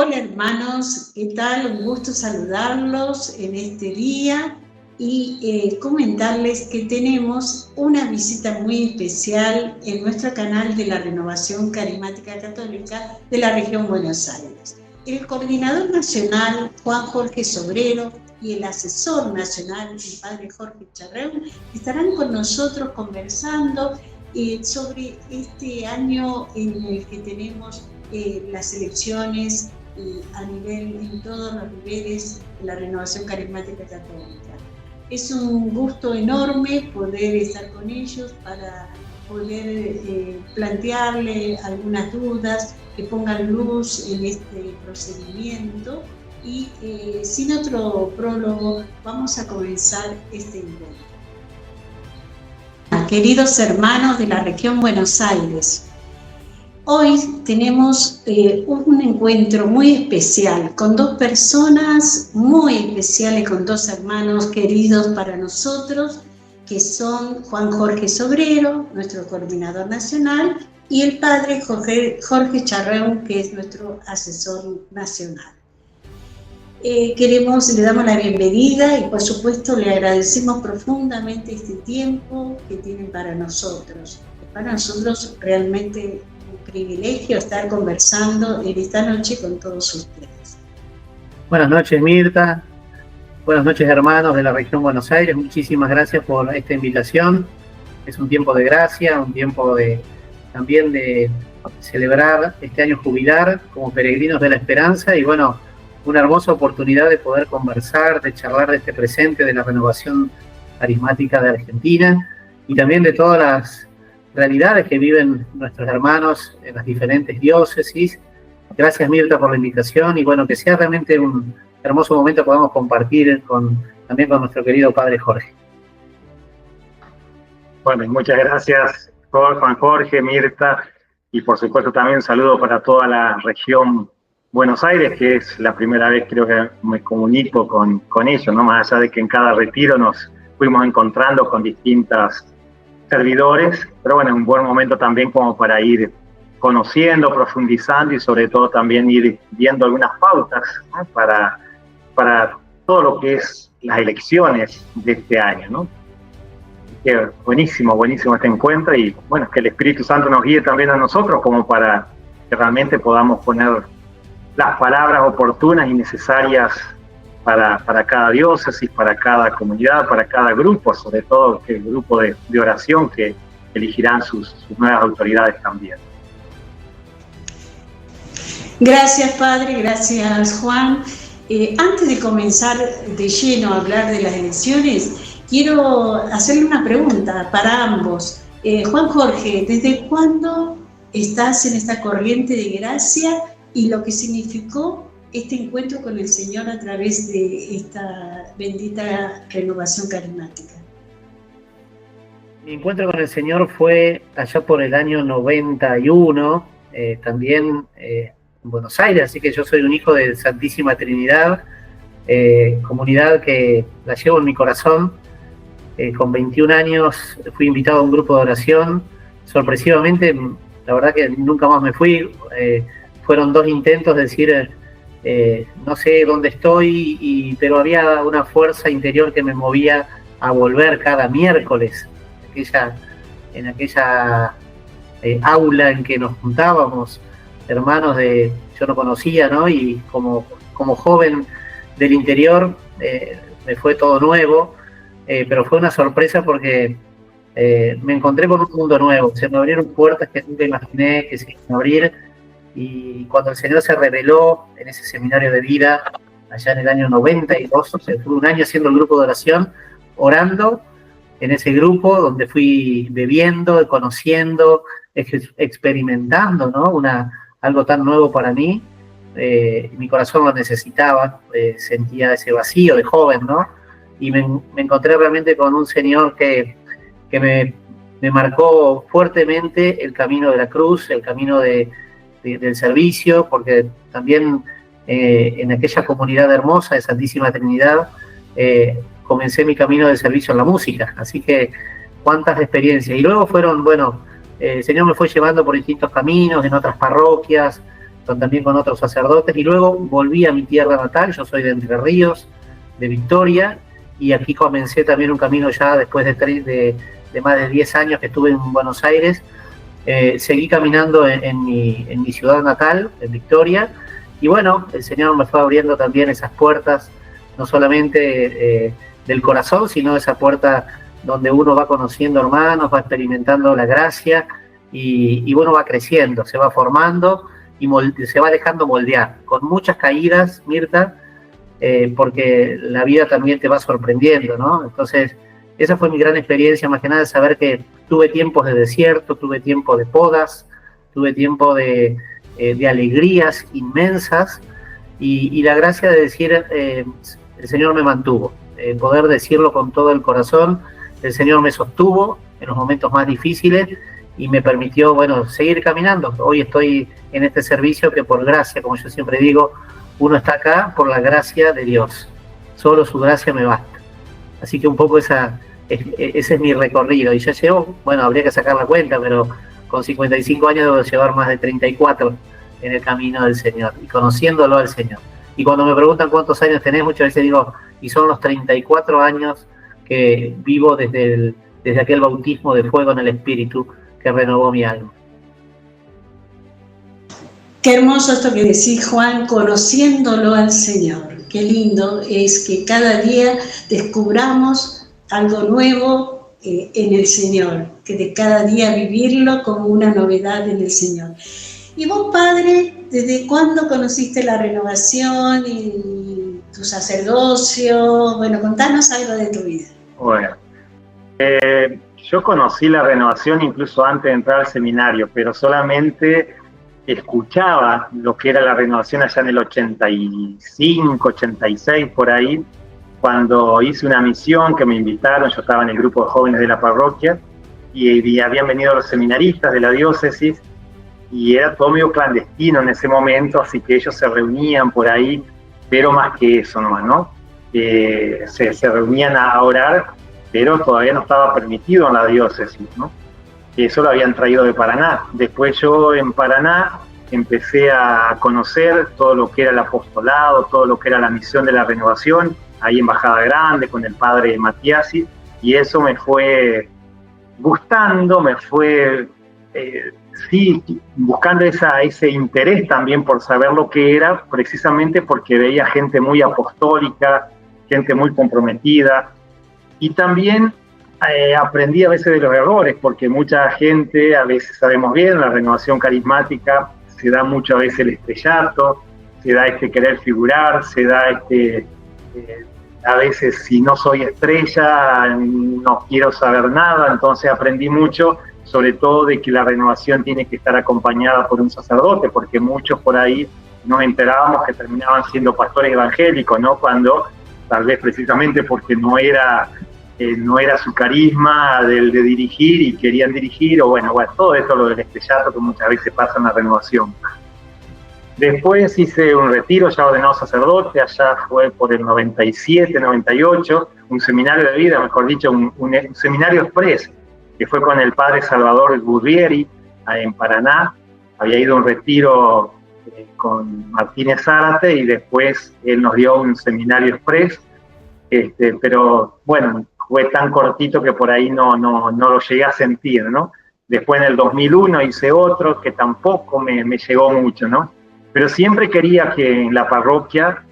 Hola hermanos, ¿qué tal? Un gusto saludarlos en este día y comentarles que tenemos una visita muy especial en nuestro canal de la Renovación Carismática Católica de la región Buenos Aires. El coordinador nacional, Juan Jorge Sobrero, y el asesor nacional, el padre Jorge Charreún, estarán con nosotros conversando sobre este año en el que tenemos las elecciones en todos los niveles de la Renovación Carismática Católica. Es un gusto enorme poder estar con ellos para poder plantearle algunas dudas, que pongan luz en este procedimiento y sin otro prólogo vamos a comenzar este encuentro. Queridos hermanos de la región Buenos Aires, hoy tenemos un encuentro muy especial con dos personas muy especiales, con dos hermanos queridos para nosotros, que son Juan Jorge Sobrero, nuestro coordinador nacional, y el padre Jorge Charreún, que es nuestro asesor nacional. Le damos la bienvenida y por supuesto le agradecemos profundamente este tiempo que tienen para nosotros. Para nosotros realmente un privilegio estar conversando en esta noche con todos ustedes. Buenas noches, Mirta. Buenas noches, hermanos de la región Buenos Aires. Muchísimas gracias por esta invitación. Es un tiempo de gracia, un tiempo también de celebrar este año jubilar como peregrinos de la esperanza y bueno, una hermosa oportunidad de poder conversar, de charlar de este presente de la renovación carismática de Argentina y también de todas las realidades que viven nuestros hermanos en las diferentes diócesis. Gracias, Mirta, por la invitación y bueno, que sea realmente un hermoso momento que podamos compartir también con nuestro querido padre Jorge. Bueno, muchas gracias, Juan Jorge, Mirta, y por supuesto también un saludo para toda la región Buenos Aires, que es la primera vez creo que me comunico con ellos, ¿no? Más allá de que en cada retiro nos fuimos encontrando con distintos servidores, pero bueno, es un buen momento también como para ir conociendo, profundizando y sobre todo también ir viendo algunas pautas, ¿no? para todo lo que es las elecciones de este año, ¿no? Que buenísimo este encuentro y bueno, que el Espíritu Santo nos guíe también a nosotros como para que realmente podamos poner las palabras oportunas y necesarias para cada diócesis, para cada comunidad, para cada grupo, sobre todo el grupo de oración que elegirán sus nuevas autoridades también. Gracias, Padre, gracias, Juan. Antes de comenzar de lleno a hablar de las elecciones, quiero hacerle una pregunta para ambos. Juan Jorge, ¿desde cuándo estás en esta corriente de gracia y lo que significó este encuentro con el Señor a través de esta bendita renovación carismática? Mi encuentro con el Señor fue allá por el año 91, también en Buenos Aires, así que yo soy un hijo de Santísima Trinidad, comunidad que la llevo en mi corazón. Con 21 años fui invitado a un grupo de oración, sorpresivamente, la verdad que nunca más me fui. Fueron 2 intentos de decir, no sé dónde estoy, pero había una fuerza interior que me movía a volver cada miércoles, en aquella aula en que nos juntábamos, hermanos yo no conocía, ¿no? Y como joven del interior me fue todo nuevo, pero fue una sorpresa porque me encontré con un mundo nuevo, se me abrieron puertas que nunca imaginé que se iban a abrir. Y cuando el Señor se reveló en ese seminario de vida, allá en el año 92, o sea, fue un año haciendo el grupo de oración, orando en ese grupo, donde fui bebiendo, conociendo, experimentando, ¿no? Algo tan nuevo para mí. Mi corazón lo necesitaba, sentía ese vacío de joven, ¿no? Y me encontré realmente con un Señor que me marcó fuertemente el camino de la cruz, el camino del servicio, porque también en aquella comunidad hermosa de Santísima Trinidad comencé mi camino de servicio en la música, así que cuántas experiencias. Y luego fueron, bueno, el Señor me fue llevando por distintos caminos, en otras parroquias, también con otros sacerdotes, y luego volví a mi tierra natal. Yo soy de Entre Ríos, de Victoria, y aquí comencé también un camino ya después de más de 10 años que estuve en Buenos Aires. Seguí caminando en mi ciudad natal, en Victoria, y bueno, el Señor me fue abriendo también esas puertas, no solamente del corazón, sino esa puerta donde uno va conociendo hermanos, va experimentando la gracia, y uno va creciendo, se va formando y se va dejando moldear, con muchas caídas, Mirta, porque la vida también te va sorprendiendo, ¿no? Entonces, esa fue mi gran experiencia, más que nada, de saber que tuve tiempos de desierto, tuve tiempo de podas, tuve tiempo de alegrías inmensas, y la gracia de decir, el Señor me mantuvo, poder decirlo con todo el corazón. El Señor me sostuvo en los momentos más difíciles y me permitió, bueno, seguir caminando. Hoy estoy en este servicio que por gracia, como yo siempre digo, uno está acá por la gracia de Dios. Solo su gracia me basta. Así que un poco ese es mi recorrido. Y ya llevo, bueno, habría que sacar la cuenta, pero con 55 años debo llevar más de 34 en el camino del Señor y conociéndolo al Señor. Y cuando me preguntan cuántos años tenés, muchas veces digo, y son los 34 años que vivo desde aquel bautismo de fuego en el Espíritu que renovó mi alma. Qué hermoso esto que decís, Juan, conociéndolo al Señor. Qué lindo es que cada día descubramos algo nuevo en el Señor, que de cada día vivirlo como una novedad en el Señor. Y vos, padre, ¿desde cuándo conociste la renovación y tu sacerdocio? Bueno, contanos algo de tu vida. Bueno, yo conocí la renovación incluso antes de entrar al seminario, pero solamente escuchaba lo que era la renovación allá en el 85, 86, por ahí, cuando hice una misión que me invitaron. Yo estaba en el grupo de jóvenes de la parroquia y habían venido los seminaristas de la diócesis, y era todo medio clandestino en ese momento, así que ellos se reunían por ahí, pero más que eso nomás, ¿no? Se reunían a orar, pero todavía no estaba permitido en la diócesis, ¿no? Eso lo habían traído de Paraná. Después yo en Paraná empecé a conocer todo lo que era el apostolado, todo lo que era la misión de la renovación, ahí en Bajada Grande con el padre Matiasi, y eso me fue gustando, me fue sí, buscando ese interés también por saber lo que era, precisamente porque veía gente muy apostólica, gente muy comprometida, y también aprendí a veces de los errores, porque mucha gente, a veces sabemos bien, la renovación carismática se da mucho a veces el estrellato, se da querer figurar, se da a veces si no soy estrella, no quiero saber nada. Entonces aprendí mucho, sobre todo de que la renovación tiene que estar acompañada por un sacerdote, porque muchos por ahí nos enterábamos que terminaban siendo pastores evangélicos, ¿no? Cuando tal vez precisamente porque no era su carisma de dirigir y querían dirigir, o bueno, todo esto lo del estrellato que muchas veces pasa en la renovación. Después hice un retiro ya ordenado sacerdote, allá fue por el 97, 98, un seminario de vida, mejor dicho, un seminario express, que fue con el padre Salvador Gurrieri, en Paraná. Había ido a un retiro con Martínez Zárate y después él nos dio un seminario express, pero bueno, fue tan cortito que por ahí no lo llegué a sentir, ¿no? Después en el 2001 hice otro que tampoco me llegó mucho, ¿no? Pero siempre quería que en la parroquia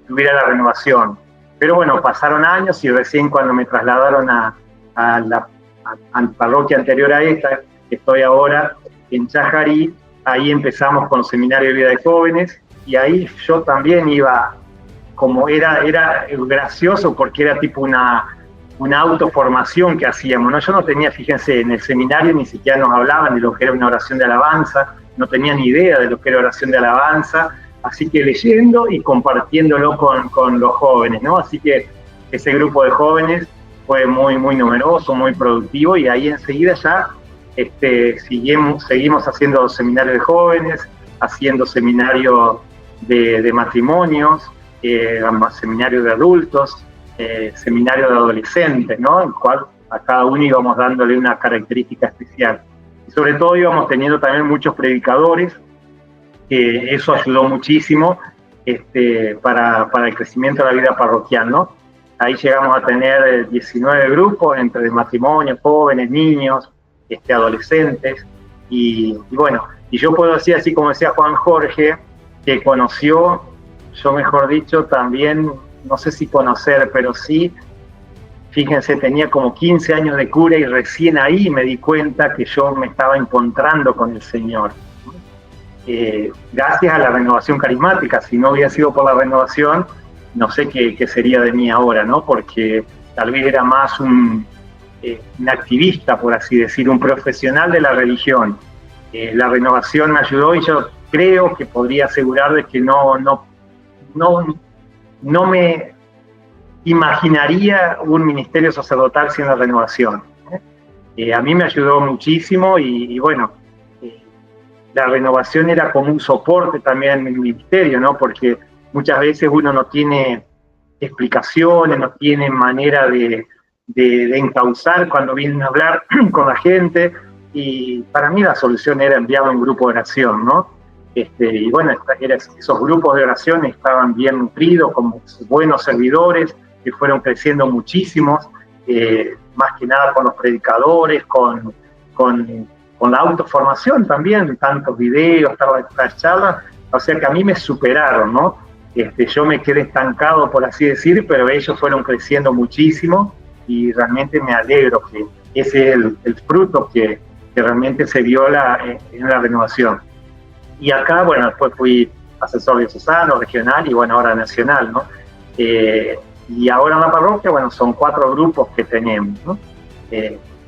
tuviera la renovación. Pero bueno, pasaron años y recién cuando me trasladaron a la parroquia anterior a esta, que estoy ahora, en Chajarí, ahí empezamos con el Seminario de Vida de Jóvenes, y ahí yo también iba, como era gracioso porque era tipo una autoformación que hacíamos, ¿no? Yo no tenía, fíjense, en el seminario ni siquiera nos hablaban de lo que era una oración de alabanza, no tenía ni idea de lo que era oración de alabanza, así que leyendo y compartiéndolo con los jóvenes, ¿no? Así que ese grupo de jóvenes fue muy, muy numeroso, muy productivo, y ahí enseguida ya seguimos haciendo seminarios de jóvenes, haciendo seminarios de matrimonios, seminarios de adultos, seminario de adolescentes, ¿no? En el cual a cada uno íbamos dándole una característica especial. Y sobre todo íbamos teniendo también muchos predicadores que eso ayudó muchísimo para el crecimiento de la vida parroquial, ¿no? Ahí llegamos a tener 19 grupos entre matrimonios, jóvenes, niños, adolescentes, y bueno, y yo puedo decir, así como decía Juan Jorge, que conoció, yo mejor dicho, también, no sé si conocer, pero sí, fíjense, tenía como 15 años de cura y recién ahí me di cuenta que yo me estaba encontrando con el Señor. Gracias a la renovación carismática, si no hubiera sido por la renovación, no sé qué sería de mí ahora, ¿no? Porque tal vez era más un activista, por así decir, un profesional de la religión. La renovación me ayudó y yo creo que podría asegurar de que no me imaginaría un ministerio sacerdotal sin la renovación. A mí me ayudó muchísimo y bueno, la renovación era como un soporte también en el ministerio, ¿no? Porque muchas veces uno no tiene explicaciones, no tiene manera de encauzar cuando vienen a hablar con la gente, y para mí la solución era enviar un grupo de oración, ¿no? Y bueno, esos grupos de oración estaban bien nutridos, como buenos servidores, que fueron creciendo muchísimos, más que nada con los predicadores, con la autoformación también, tantos videos, tantas charlas, o sea que a mí me superaron, ¿no? Yo me quedé estancado, por así decir, pero ellos fueron creciendo muchísimo y realmente me alegro que ese es el fruto que realmente se vio en la renovación. Y acá, bueno, después fui asesor diocesano, regional y bueno, ahora nacional, ¿no? Y ahora en la parroquia, bueno, son 4 grupos que tenemos, ¿no?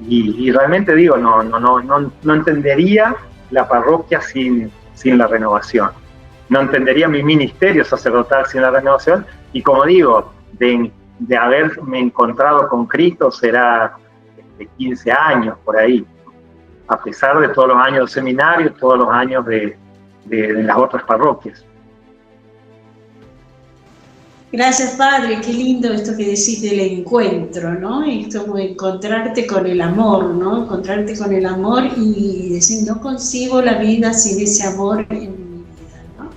Y realmente digo, no entendería la parroquia sin la renovación. No entendería mi ministerio sacerdotal sin la renovación. Y como digo, de haberme encontrado con Cristo será 15 años por ahí, a pesar de todos los años de seminario, todos los años de las otras parroquias. Gracias, Padre, qué lindo esto que decís del encuentro, ¿no? Es como encontrarte con el amor, ¿no? Encontrarte con el amor y decir, no concibo la vida sin ese amor en mi vida, ¿no?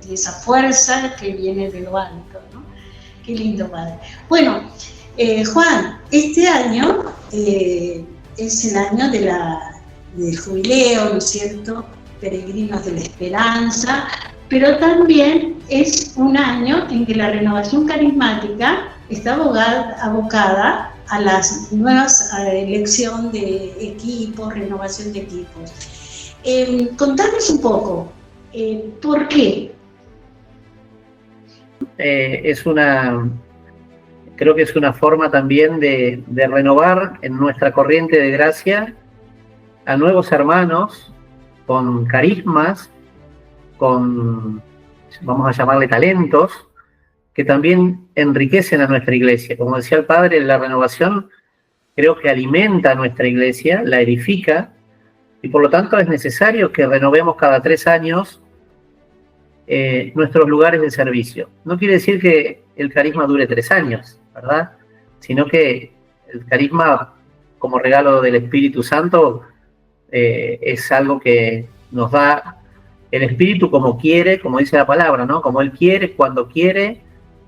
Y esa fuerza que viene de lo alto, ¿no? Qué lindo, Padre. Bueno, Juan, este año es el año del jubileo, ¿no es cierto? Peregrinos de la Esperanza, pero también es un año en que la renovación carismática está abocada a las nuevas elección de equipos, renovación de equipos. Contanos un poco, ¿por qué? Creo que es una forma también de renovar en nuestra corriente de gracia a nuevos hermanos con carismas, con, vamos a llamarle talentos, que también enriquecen a nuestra iglesia. Como decía el Padre, la renovación creo que alimenta a nuestra iglesia, la edifica, y por lo tanto es necesario que renovemos cada 3 años nuestros lugares de servicio. No quiere decir que el carisma dure 3 años, ¿verdad? Sino que el carisma, como regalo del Espíritu Santo, es algo que nos da el Espíritu como quiere, como dice la palabra, ¿no? Como Él quiere, cuando quiere,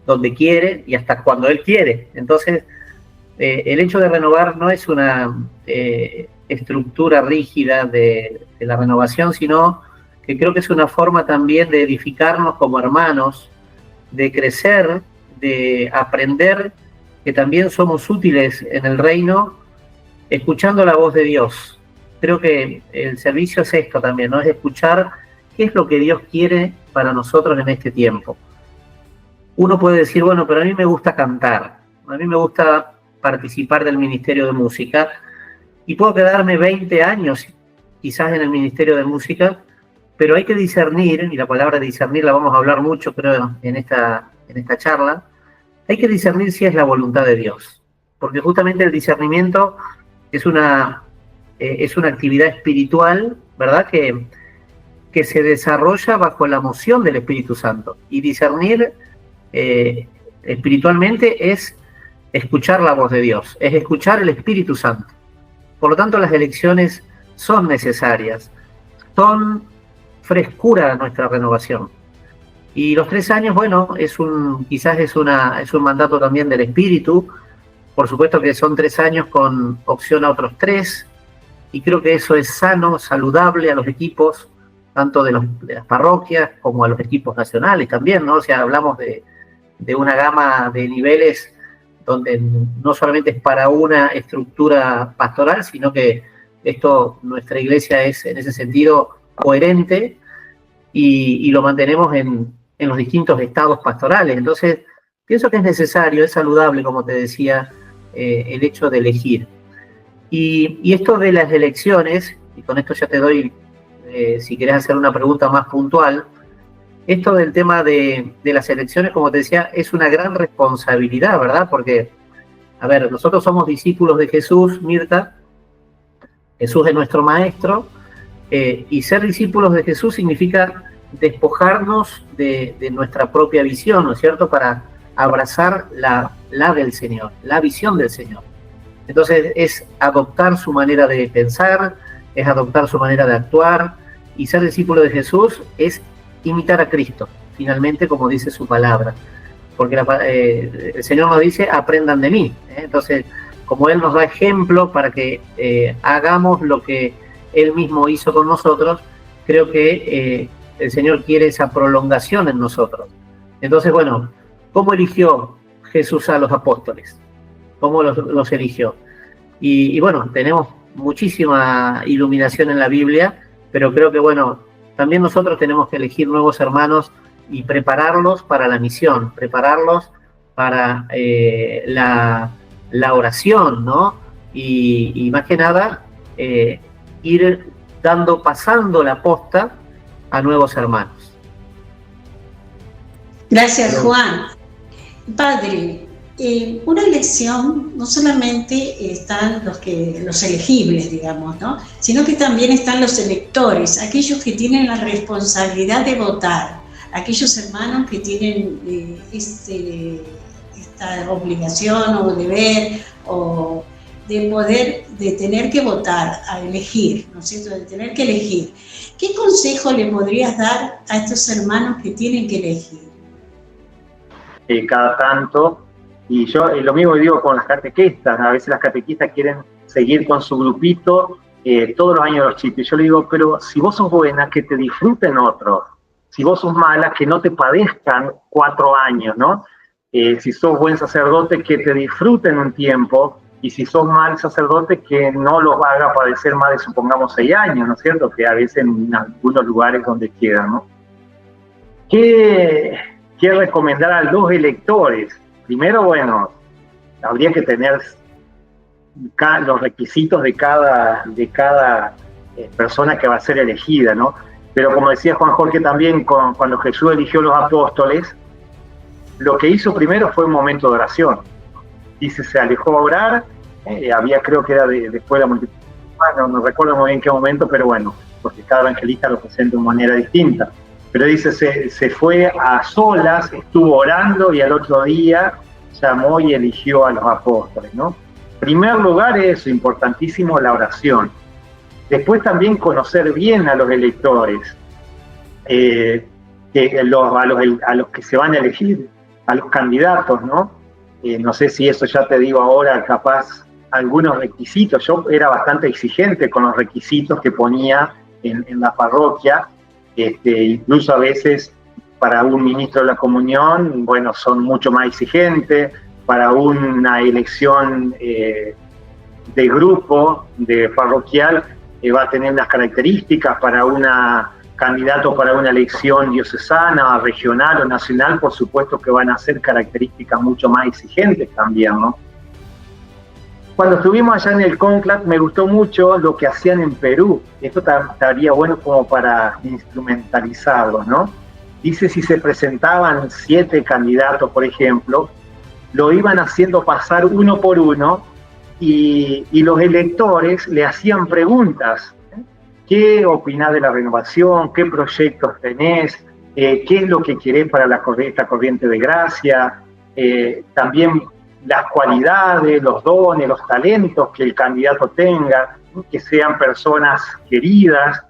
donde quiere y hasta cuando Él quiere. Entonces, el hecho de renovar no es una estructura rígida de la renovación, sino que creo que es una forma también de edificarnos como hermanos, de crecer, de aprender que también somos útiles en el reino, escuchando la voz de Dios. Creo que el servicio es esto también, ¿no? Es escuchar qué es lo que Dios quiere para nosotros en este tiempo. Uno puede decir, bueno, pero a mí me gusta cantar, a mí me gusta participar del Ministerio de Música, y puedo quedarme 20 años quizás en el Ministerio de Música, pero hay que discernir, y la palabra discernir la vamos a hablar mucho, creo, en esta charla. Hay que discernir si es la voluntad de Dios, porque justamente el discernimiento es una actividad espiritual, ¿verdad?, que se desarrolla bajo la moción del Espíritu Santo. Y discernir espiritualmente es escuchar la voz de Dios, es escuchar el Espíritu Santo. Por lo tanto, las elecciones son necesarias, son frescura a nuestra renovación. Y los 3 años, bueno, quizás es un mandato también del Espíritu. Por supuesto que son 3 años con opción a otros 3, y creo que eso es sano, saludable a los equipos, tanto de las parroquias como a los equipos nacionales también, ¿no? O sea, hablamos de una gama de niveles donde no solamente es para una estructura pastoral, sino que nuestra iglesia es en ese sentido coherente, y lo mantenemos en los distintos estados pastorales. Entonces, pienso que es necesario, es saludable, como te decía, el hecho de elegir. Y esto de las elecciones, y con esto ya te doy, si querés hacer una pregunta más puntual, esto del tema de las elecciones, como te decía, es una gran responsabilidad, ¿verdad? Porque, a ver, nosotros somos discípulos de Jesús, Mirta, Jesús es nuestro maestro, y ser discípulos de Jesús significa despojarnos de nuestra propia visión, ¿no es cierto?, para abrazar la del Señor, la visión del Señor. Entonces es adoptar su manera de pensar, es adoptar su manera de actuar, y ser discípulo de Jesús es imitar a Cristo, finalmente, como dice su palabra. Porque el Señor nos dice, aprendan de mí. Entonces, como Él nos da ejemplo para que hagamos lo que Él mismo hizo con nosotros, creo que el Señor quiere esa prolongación en nosotros. Entonces, bueno, ¿cómo eligió Jesús a los apóstoles? ¿Cómo los eligió? Y bueno, tenemos muchísima iluminación en la Biblia, pero creo que, bueno, también nosotros tenemos que elegir nuevos hermanos y prepararlos para la misión, prepararlos para la oración, ¿no? Y más que nada, ir pasando la posta a nuevos hermanos. Gracias, Juan. Padre, una elección no solamente están los elegibles, digamos, ¿no?, sino que también están los electores, aquellos que tienen la responsabilidad de votar, aquellos hermanos que tienen esta obligación o deber o de poder, de tener que votar, a elegir, ¿no es cierto?, de tener que elegir. ¿Qué consejo le podrías dar a estos hermanos que tienen que elegir? Cada tanto, y yo lo mismo digo con las catequistas, a veces las catequistas quieren seguir con su grupito todos los años los chistes. Yo le digo, pero si vos sos buena, que te disfruten otros. Si vos sos mala, que no te padezcan 4 años, ¿no? Si sos buen sacerdote, que te disfruten un tiempo, y si sos mal sacerdote, que no los haga padecer más de, supongamos, 6 años, ¿no es cierto?, que a veces en algunos lugares donde quedan, ¿no? ¿Qué recomendar a los electores? Primero, bueno, habría que tener los requisitos de cada persona que va a ser elegida, ¿no? Pero como decía Juan Jorge también, cuando Jesús eligió los apóstoles, lo que hizo primero fue un momento de oración. Dice, se alejó a orar, había, creo que era después de la multiplicación, no recuerdo muy bien qué momento, pero bueno, porque cada evangelista lo presenta de manera distinta. Pero dice, se fue a solas, estuvo orando, y al otro día llamó y eligió a los apóstoles, ¿no? En primer lugar, eso, importantísimo, la oración. Después también conocer bien a los electores, a los que se van a elegir, a los candidatos, ¿no? No sé si eso ya te digo ahora, capaz algunos requisitos. Yo era bastante exigente con los requisitos que ponía en la parroquia, incluso a veces para un ministro de la comunión, bueno, son mucho más exigentes. Para una elección de grupo, de parroquial, va a tener las características. Para una candidato para una elección diocesana, regional o nacional, por supuesto que van a ser características mucho más exigentes también, ¿no? Cuando estuvimos allá en el Conclave, me gustó mucho lo que hacían en Perú. Esto estaría bueno como para instrumentalizarlo, ¿no? Dice, si se presentaban 7 candidatos, por ejemplo, lo iban haciendo pasar uno por uno, y los electores le hacían preguntas. ¿Qué opinás de la renovación? ¿Qué proyectos tenés? ¿Qué es lo que querés para esta corriente de gracia? También las cualidades, los dones, los talentos que el candidato tenga, que sean personas queridas,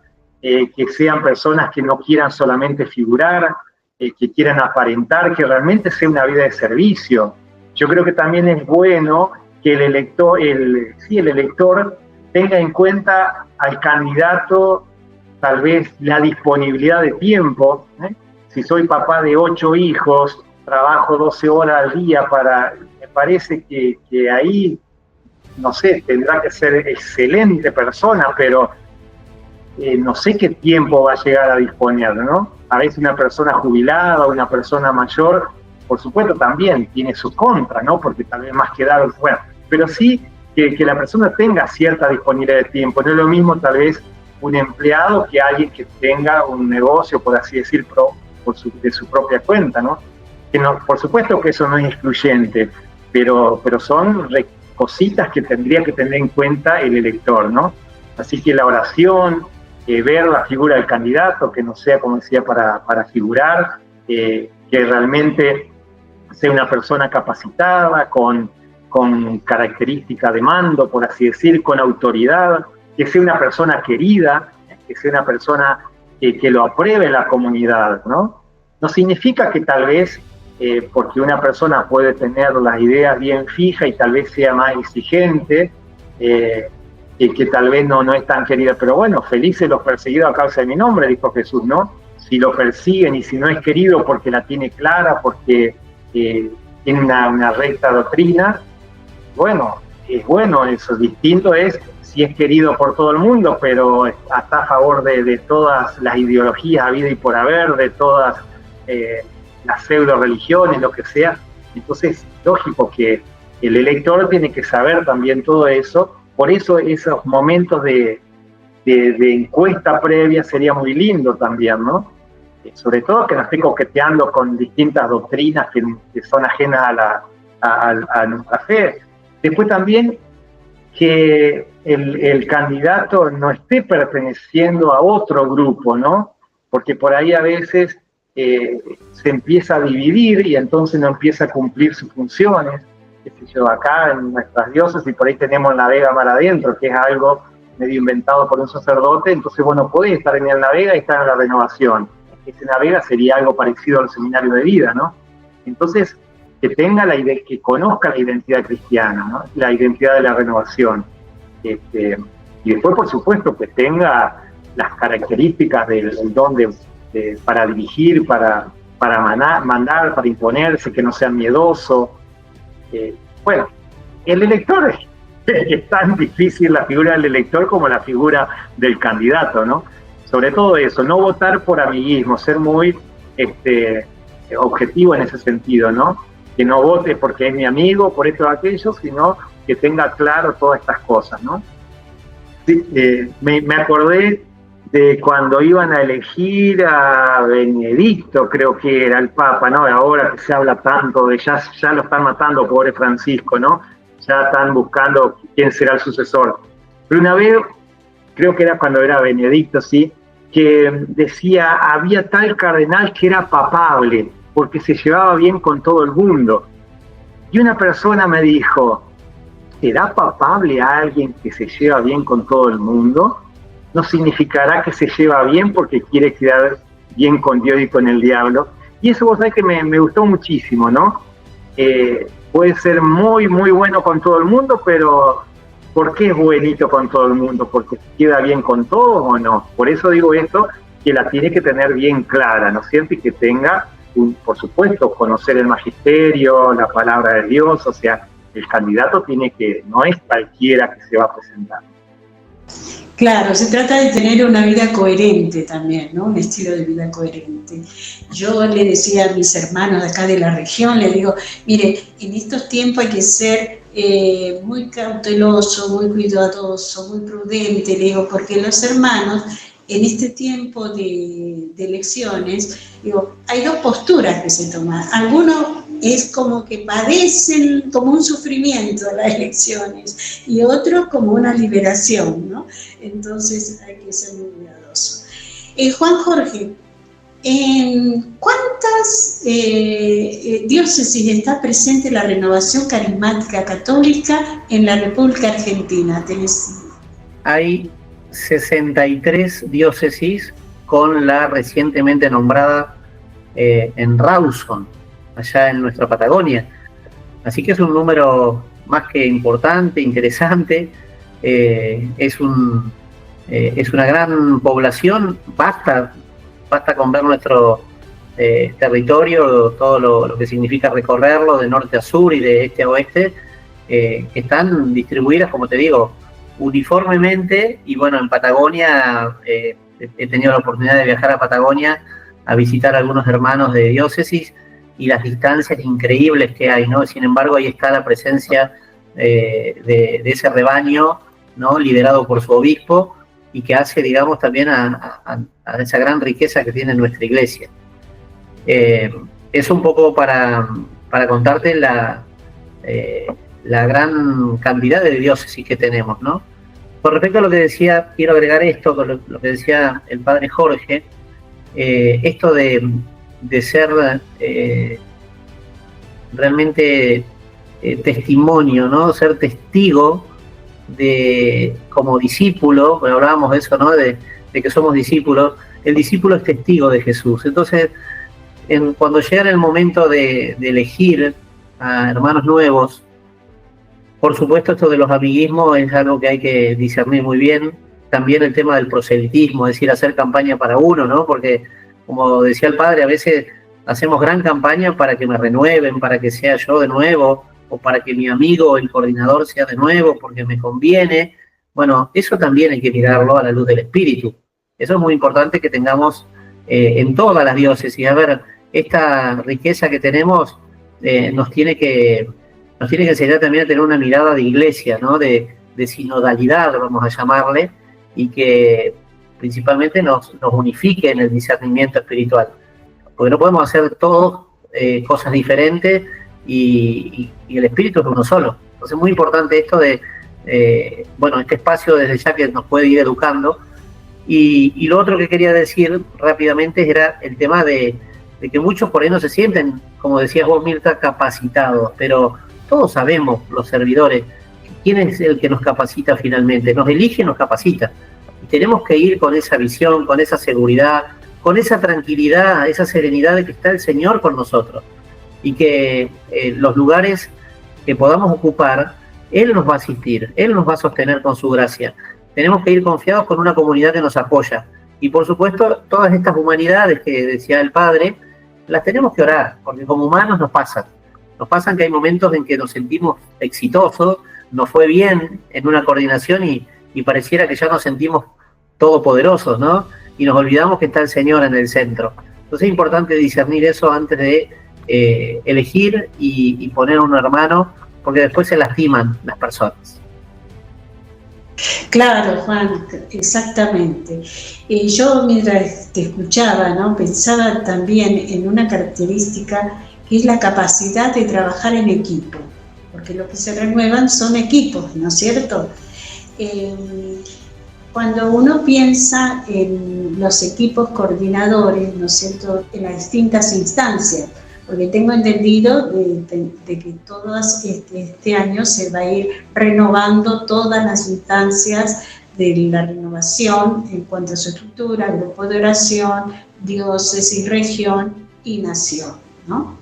que sean personas que no quieran solamente figurar, que quieran aparentar, que realmente sea una vida de servicio. Yo creo que también es bueno que el elector tenga en cuenta al candidato tal vez la disponibilidad de tiempo. Si soy papá de 8 hijos, trabajo 12 horas al día me parece que ahí, no sé, tendrá que ser excelente persona, pero no sé qué tiempo va a llegar a disponer, ¿no? A veces una persona jubilada, una persona mayor, por supuesto también tiene sus contras, ¿no? Porque tal vez más quedaron, bueno, pero sí que la persona tenga cierta disponibilidad de tiempo. No es lo mismo tal vez un empleado que alguien que tenga un negocio, por así decir, de su propia cuenta, ¿no? Que no, por supuesto que eso no es excluyente, pero son cositas que tendría que tener en cuenta el elector, ¿no? Así que la oración, ver la figura del candidato, que no sea, como decía, para figurar, que realmente sea una persona capacitada, con características de mando, por así decir, con autoridad, que sea una persona querida, que sea una persona que lo apruebe la comunidad, ¿no? No significa que tal vez, porque una persona puede tener las ideas bien fijas y tal vez sea más exigente, que tal vez no es tan querida, pero bueno, felices los perseguidos a causa de mi nombre, dijo Jesús, ¿no? Si lo persiguen y si no es querido porque la tiene clara, porque tiene una recta doctrina, bueno, es bueno eso. Distinto es si es querido por todo el mundo, pero está a favor de todas las ideologías habidas y por haber, de todas las pseudo religiones, lo que sea. Entonces, lógico que el elector tiene que saber también todo eso. Por eso esos momentos de encuesta previa sería muy lindo también, ¿no? Sobre todo que no esté coqueteando con distintas doctrinas que son ajenas a nuestra fe. Después también que el candidato no esté perteneciendo a otro grupo, ¿no? Porque por ahí a veces se empieza a dividir y entonces no empieza a cumplir sus funciones. Qué sé yo, acá en nuestras diócesis, por ahí tenemos la Vega Mar Adentro, que es algo medio inventado por un sacerdote, entonces bueno, podés estar en el Navega y estar en la Renovación. Ese Navega sería algo parecido al seminario de vida, ¿no? Entonces, que tenga que conozca la identidad cristiana, ¿no? La identidad de la Renovación. Y después, por supuesto, que tenga las características del don para dirigir, para mandar, para imponerse, que no sea miedoso. Bueno, el elector es tan difícil la figura del elector como la figura del candidato, ¿no? Sobre todo eso, no votar por amiguismo, ser muy objetivo en ese sentido, ¿no? Que no vote porque es mi amigo, por esto o aquello, sino que tenga claro todas estas cosas, ¿no? Sí, me acordé de cuando iban a elegir a Benedicto, creo que era el Papa, ¿no? Ahora que se habla tanto de ya lo están matando, pobre Francisco, ¿no? Ya están buscando quién será el sucesor. Pero una vez, creo que era cuando era Benedicto, sí, que decía, había tal cardenal que era papable, porque se llevaba bien con todo el mundo. Y una persona me dijo, ¿será papable a alguien que se lleva bien con todo el mundo? No significará que se lleva bien porque quiere quedar bien con Dios y con el diablo. Y eso vos sabés que me gustó muchísimo, ¿no? Puede ser muy, muy bueno con todo el mundo, pero ¿por qué es buenito con todo el mundo? ¿Porque queda bien con todos o no? Por eso digo esto, que la tiene que tener bien clara, ¿no es cierto? Y que tenga, por supuesto, conocer el magisterio, la palabra de Dios, o sea, el candidato tiene que, no es cualquiera que se va a presentar. Claro, se trata de tener una vida coherente también, ¿no? Un estilo de vida coherente. Yo le decía a mis hermanos de acá de la región, le digo, mire, en estos tiempos hay que ser muy cauteloso, muy cuidadoso, muy prudente, le digo, porque los hermanos, en este tiempo de elecciones, digo, hay dos posturas que se toman. Algunos es como que padecen como un sufrimiento las elecciones y otros como una liberación, ¿no? Entonces hay que ser muy cuidadoso. Juan Jorge, ¿en cuántas diócesis está presente la renovación carismática católica en la República Argentina? Hay 63 diócesis con la recientemente nombrada en Rawson, allá en nuestra Patagonia. Así que es un número más que importante, interesante, es una gran población. Basta con ver nuestro territorio, todo lo que significa recorrerlo de norte a sur y de este a oeste, que están distribuidas, como te digo, uniformemente. Y bueno, en Patagonia he tenido la oportunidad de viajar a Patagonia a visitar a algunos hermanos de diócesis, y las distancias increíbles que hay, ¿no? Sin embargo, ahí está la presencia de ese rebaño, ¿no? Liderado por su obispo, y que hace, digamos, también a esa gran riqueza que tiene nuestra iglesia. Es un poco para contarte la gran cantidad de diócesis que tenemos, ¿no? Con respecto a lo que decía, quiero agregar esto, con lo que decía el padre Jorge, esto de ser realmente testimonio, ¿no? Ser testigo como discípulo. Bueno, hablábamos de eso, ¿no? De que somos discípulos. El discípulo es testigo de Jesús. Entonces, cuando llega el momento de elegir a hermanos nuevos, por supuesto, esto de los amiguismos es algo que hay que discernir muy bien. También el tema del proselitismo, es decir, hacer campaña para uno, ¿no? Porque, como decía el padre, a veces hacemos gran campaña para que me renueven, para que sea yo de nuevo, o para que mi amigo o el coordinador sea de nuevo, porque me conviene. Bueno, eso también hay que mirarlo a la luz del Espíritu. Eso es muy importante que tengamos en todas las diócesis. A ver, esta riqueza que tenemos nos tiene que enseñar también a tener una mirada de iglesia, ¿no? De sinodalidad, vamos a llamarle, y que principalmente nos unifique en el discernimiento espiritual. Porque no podemos hacer todos cosas diferentes, y el Espíritu es uno solo. Entonces es muy importante esto de, este espacio desde ya que nos puede ir educando. Y lo otro que quería decir rápidamente era el tema de que muchos por ahí no se sienten, como decías vos, Mirta, capacitados, pero todos sabemos, los servidores, quién es el que nos capacita finalmente. Nos elige, nos capacita. Y tenemos que ir con esa visión, con esa seguridad, con esa tranquilidad, esa serenidad de que está el Señor con nosotros. Y que los lugares que podamos ocupar, Él nos va a asistir, Él nos va a sostener con su gracia. Tenemos que ir confiados con una comunidad que nos apoya. Y por supuesto, todas estas humanidades que decía el Padre, las tenemos que orar, porque como humanos nos pasan. Nos pasan que hay momentos en que nos sentimos exitosos, nos fue bien en una coordinación y pareciera que ya nos sentimos todopoderosos, ¿no? Y nos olvidamos que está el Señor en el centro. Entonces es importante discernir eso antes de elegir y poner a un hermano, porque después se lastiman las personas. Claro, Juan, exactamente. Yo mientras te escuchaba, ¿no? Pensaba también en una característica que es la capacidad de trabajar en equipo, porque lo que se renuevan son equipos, ¿no es cierto? Cuando uno piensa en los equipos coordinadores, ¿no es cierto?, en las distintas instancias, porque tengo entendido de que todas este año se va a ir renovando todas las instancias de la renovación en cuanto a su estructura, grupo de oración, diócesis, región y nación, ¿no?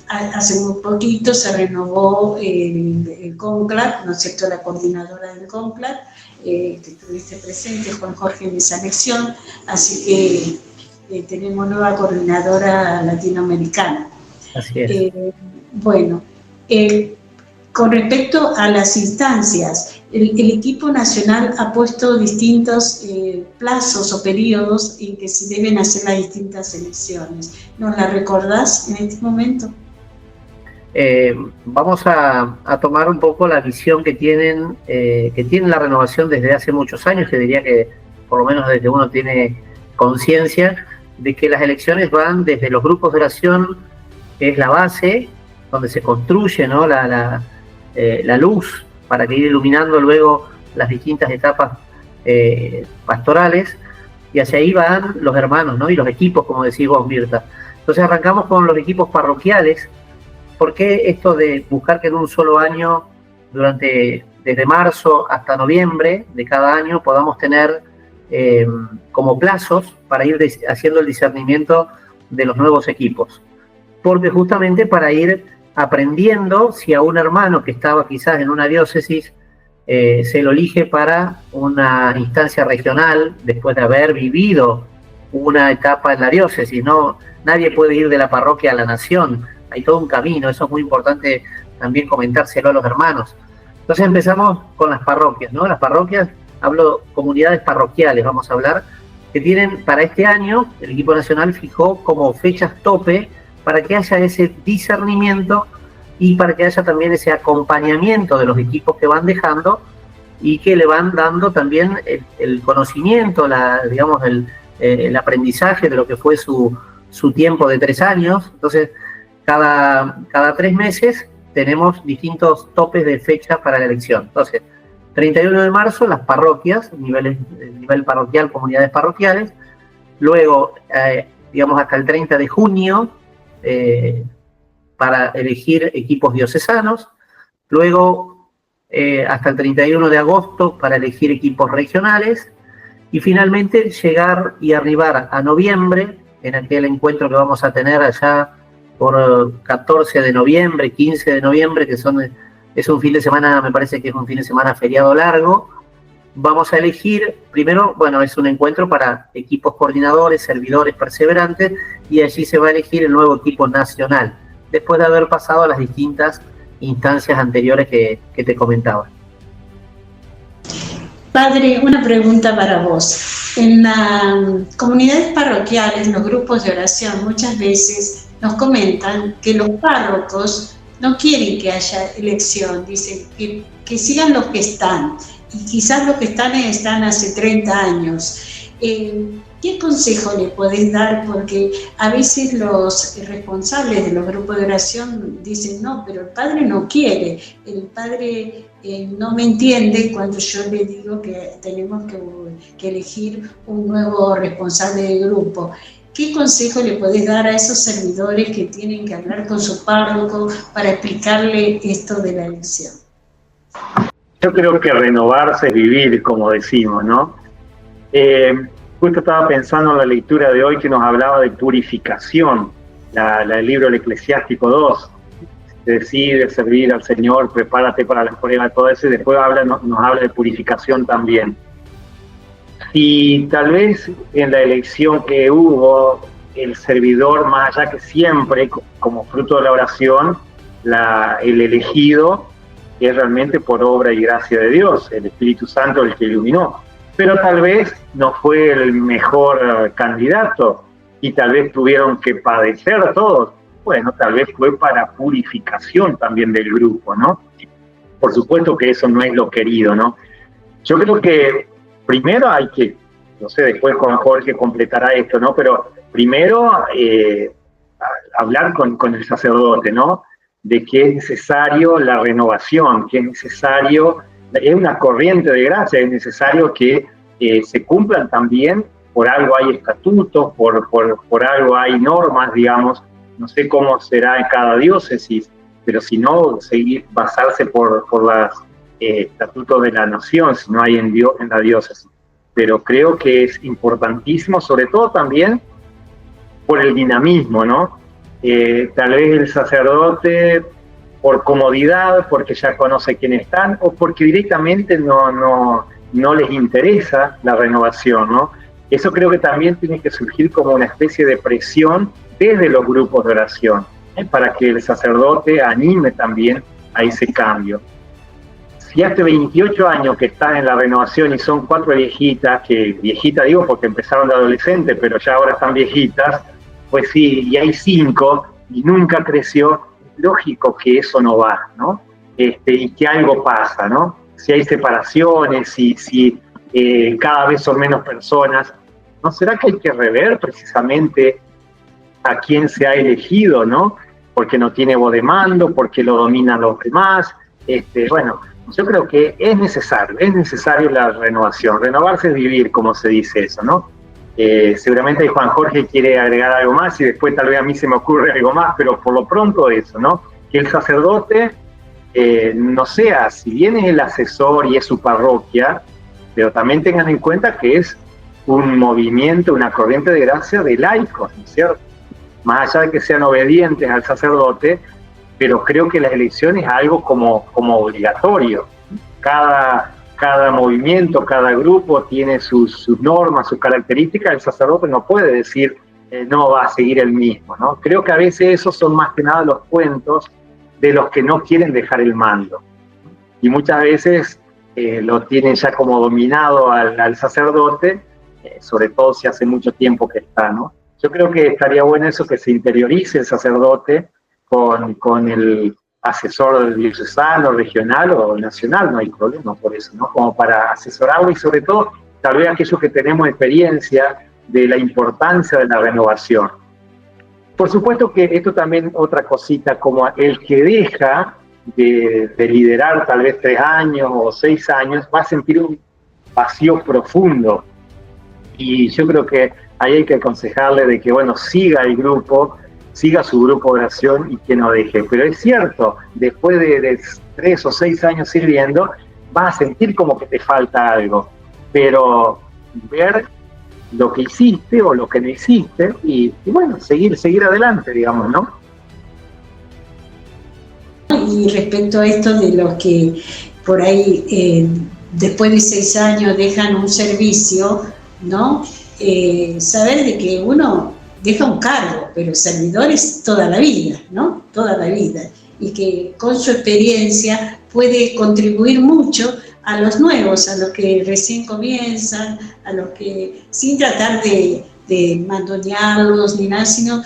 Hace muy poquito se renovó el CONCLAT, ¿no es cierto?, la coordinadora del CONCLAT, que estuviste presente, Juan Jorge, en esa elección, así que tenemos nueva coordinadora latinoamericana. Así es. Con respecto a las instancias, el equipo nacional ha puesto distintos plazos o periodos en que se deben hacer las distintas elecciones. ¿Nos la recordás en este momento? Vamos a tomar un poco la visión que tienen la renovación desde hace muchos años. Te diría que por lo menos desde que uno tiene conciencia de que las elecciones van desde los grupos de oración, que es la base, donde se construye, ¿no?, la luz para que ir iluminando luego las distintas etapas pastorales, y hacia ahí van los hermanos, ¿no?, y los equipos, como decís vos, Mirta. Entonces arrancamos con los equipos parroquiales. ¿Por qué esto de buscar que en un solo año, durante desde marzo hasta noviembre de cada año podamos tener como plazos para ir haciendo el discernimiento de los nuevos equipos. Porque justamente para ir aprendiendo si a un hermano que estaba quizás en una diócesis se lo elige para una instancia regional después de haber vivido una etapa en la diócesis. No, nadie puede ir de la parroquia a la nación, hay todo un camino, eso es muy importante también comentárselo a los hermanos. Entonces empezamos con las parroquias, ¿no? Las parroquias, hablo comunidades parroquiales, vamos a hablar, que tienen para este año, el equipo nacional fijó como fechas tope para que haya ese discernimiento y para que haya también ese acompañamiento de los equipos que van dejando y que le van dando también el conocimiento, digamos, el aprendizaje de lo que fue su tiempo de 3 años. Entonces, cada 3 meses tenemos distintos topes de fecha para la elección. Entonces, 31 de marzo, las parroquias, nivel parroquial, comunidades parroquiales. Luego, digamos, hasta el 30 de junio, para elegir equipos diocesanos. Luego, hasta el 31 de agosto, para elegir equipos regionales. Y finalmente, llegar y arribar a noviembre, en aquel encuentro que vamos a tener allá por 14 de noviembre, 15 de noviembre, que es un fin de semana, me parece que es un fin de semana feriado largo. Vamos a elegir, primero, bueno, es un encuentro para equipos coordinadores, servidores perseverantes, y allí se va a elegir el nuevo equipo nacional, después de haber pasado a las distintas instancias anteriores que te comentaba. Padre, una pregunta para vos. En las comunidades parroquiales, los grupos de oración, muchas veces nos comentan que los párrocos no quieren que haya elección, dicen que sigan los que están, y quizás los que están hace 30 años. ¿Qué consejo le podés dar? Porque a veces los responsables de los grupos de oración dicen, no, pero el padre no quiere, el padre no me entiende cuando yo le digo que tenemos que elegir un nuevo responsable de grupo. ¿Qué consejo le podés dar a esos servidores que tienen que hablar con su párroco para explicarle esto de la elección? Yo creo que renovarse es vivir, como decimos, ¿no? Justo estaba pensando en la lectura de hoy que nos hablaba de purificación, el libro del Eclesiástico 2. Decide servir al Señor, prepárate para la prueba, todo eso, y después nos habla de purificación también. Y tal vez en la elección que hubo, el servidor, más allá que siempre, como fruto de la oración, el elegido es realmente por obra y gracia de Dios, el Espíritu Santo el que iluminó. Pero tal vez no fue el mejor candidato y tal vez tuvieron que padecer todos. Bueno, tal vez fue para purificación también del grupo, ¿no? Por supuesto que eso no es lo querido, ¿no? Yo creo que primero hay que, no sé, después con Jorge completará esto, ¿no? Pero primero hablar con el sacerdote, ¿no? De que es necesario la renovación, que es necesario, es una corriente de gracia, es necesario que se cumplan también, por algo hay estatutos, por algo hay normas, digamos, no sé cómo será en cada diócesis, pero si no, basarse por los estatutos de la nación, si no hay en la diócesis. Pero creo que es importantísimo, sobre todo también por el dinamismo, ¿no? Tal vez el sacerdote, por comodidad, porque ya conoce quiénes están, o porque directamente no les interesa la renovación, ¿no? Eso creo que también tiene que surgir como una especie de presión desde los grupos de oración, para que el sacerdote anime también a ese cambio. Si hace 28 años que estás en la renovación y son 4 viejitas, que viejitas digo porque empezaron de adolescentes, pero ya ahora están viejitas, pues sí, y hay 5 y nunca creció, lógico que eso no va, ¿no? Y que algo pasa, ¿no? Si hay separaciones, si cada vez son menos personas, ¿no será que hay que rever precisamente a quién se ha elegido, ¿no? Porque no tiene voz de mando, porque lo dominan los demás. Bueno, yo creo que es necesario la renovación. Renovarse es vivir, como se dice eso, ¿no? Seguramente Juan Jorge quiere agregar algo más y después tal vez a mí se me ocurre algo más, pero por lo pronto eso, ¿no? Que el sacerdote no sea, si bien es el asesor y es su parroquia, pero también tengan en cuenta que es un movimiento, una corriente de gracia de laicos, ¿no es cierto? Más allá de que sean obedientes al sacerdote, pero creo que la elección es algo como obligatorio. Cada movimiento, cada grupo tiene sus normas, sus características. El sacerdote no puede decir no va a seguir el mismo, ¿no? Creo que a veces esos son más que nada los cuentos de los que no quieren dejar el mando. Y muchas veces lo tienen ya como dominado al sacerdote, sobre todo si hace mucho tiempo que está, ¿no? Yo creo que estaría bueno eso, que se interiorice el sacerdote con el asesor diocesano, regional o nacional, no hay problema por eso, ¿no? Como para asesorarlo y sobre todo, tal vez aquellos que tenemos experiencia de la importancia de la renovación. Por supuesto que esto también otra cosita, como el que deja de liderar tal vez 3 años o 6 años, va a sentir un vacío profundo. Y yo creo que ahí hay que aconsejarle de que, bueno, siga el grupo, siga su grupo de oración y que no deje. Pero es cierto, después de 3 o 6 años sirviendo, vas a sentir como que te falta algo. Pero ver lo que hiciste o lo que no hiciste y bueno, seguir adelante, digamos, ¿no? Y respecto a esto de los que por ahí después de 6 años dejan un servicio, ¿no? Saber de que uno deja un cargo, pero servidor es toda la vida, ¿no? Toda la vida. Y que con su experiencia puede contribuir mucho a los nuevos, a los que recién comienzan, a los que, sin tratar de mandonearlos ni nada, sino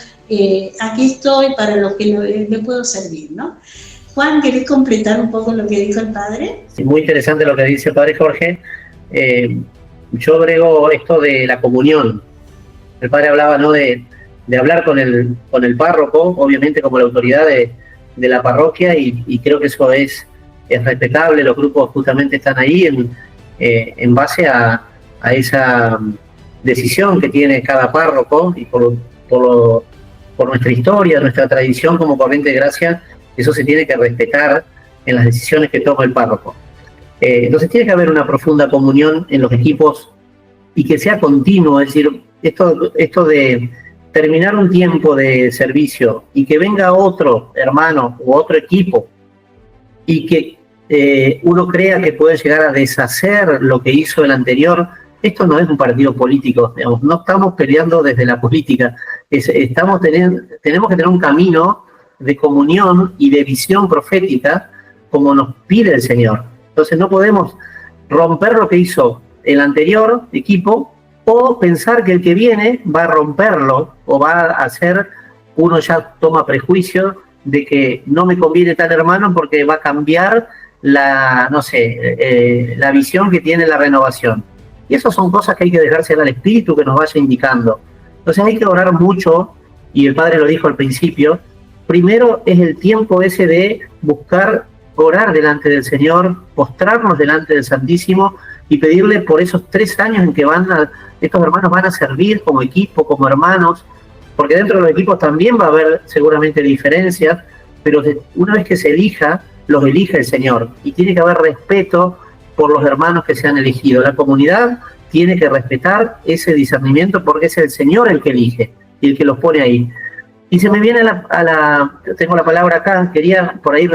aquí estoy para lo que le puedo servir, ¿no? Juan, ¿querés completar un poco lo que dijo el padre? Sí, muy interesante lo que dice el padre Jorge. Yo agrego esto de la comunión. El padre hablaba, ¿no?, de hablar con el párroco, obviamente como la autoridad de la parroquia, y creo que eso es respetable. Los grupos justamente están ahí en base a esa decisión que tiene cada párroco, y por nuestra historia, nuestra tradición como corriente de gracia, eso se tiene que respetar en las decisiones que toma el párroco. Entonces tiene que haber una profunda comunión en los equipos y que sea continuo, es decir, esto de terminar un tiempo de servicio y que venga otro hermano u otro equipo y que uno crea que puede llegar a deshacer lo que hizo el anterior. Esto no es un partido político, digamos, no estamos peleando desde la política, tenemos que tener un camino de comunión y de visión profética como nos pide el Señor. Entonces no podemos romper lo que hizo el anterior equipo o pensar que el que viene va a romperlo o va a hacer, uno ya toma prejuicio de que no me conviene tal hermano porque va a cambiar la visión que tiene la renovación. Y esas son cosas que hay que dejarse al Espíritu que nos vaya indicando. Entonces hay que orar mucho, y el Padre lo dijo al principio. Primero es el tiempo ese de buscar orar delante del Señor, postrarnos delante del Santísimo y pedirle por esos 3 años en que estos hermanos van a servir como equipo, como hermanos, porque dentro de los equipos también va a haber seguramente diferencias, pero una vez que se elija, los elige el Señor, y tiene que haber respeto por los hermanos que se han elegido. La comunidad tiene que respetar ese discernimiento porque es el Señor el que elige y el que los pone ahí. Y se me viene tengo la palabra acá, quería por ahí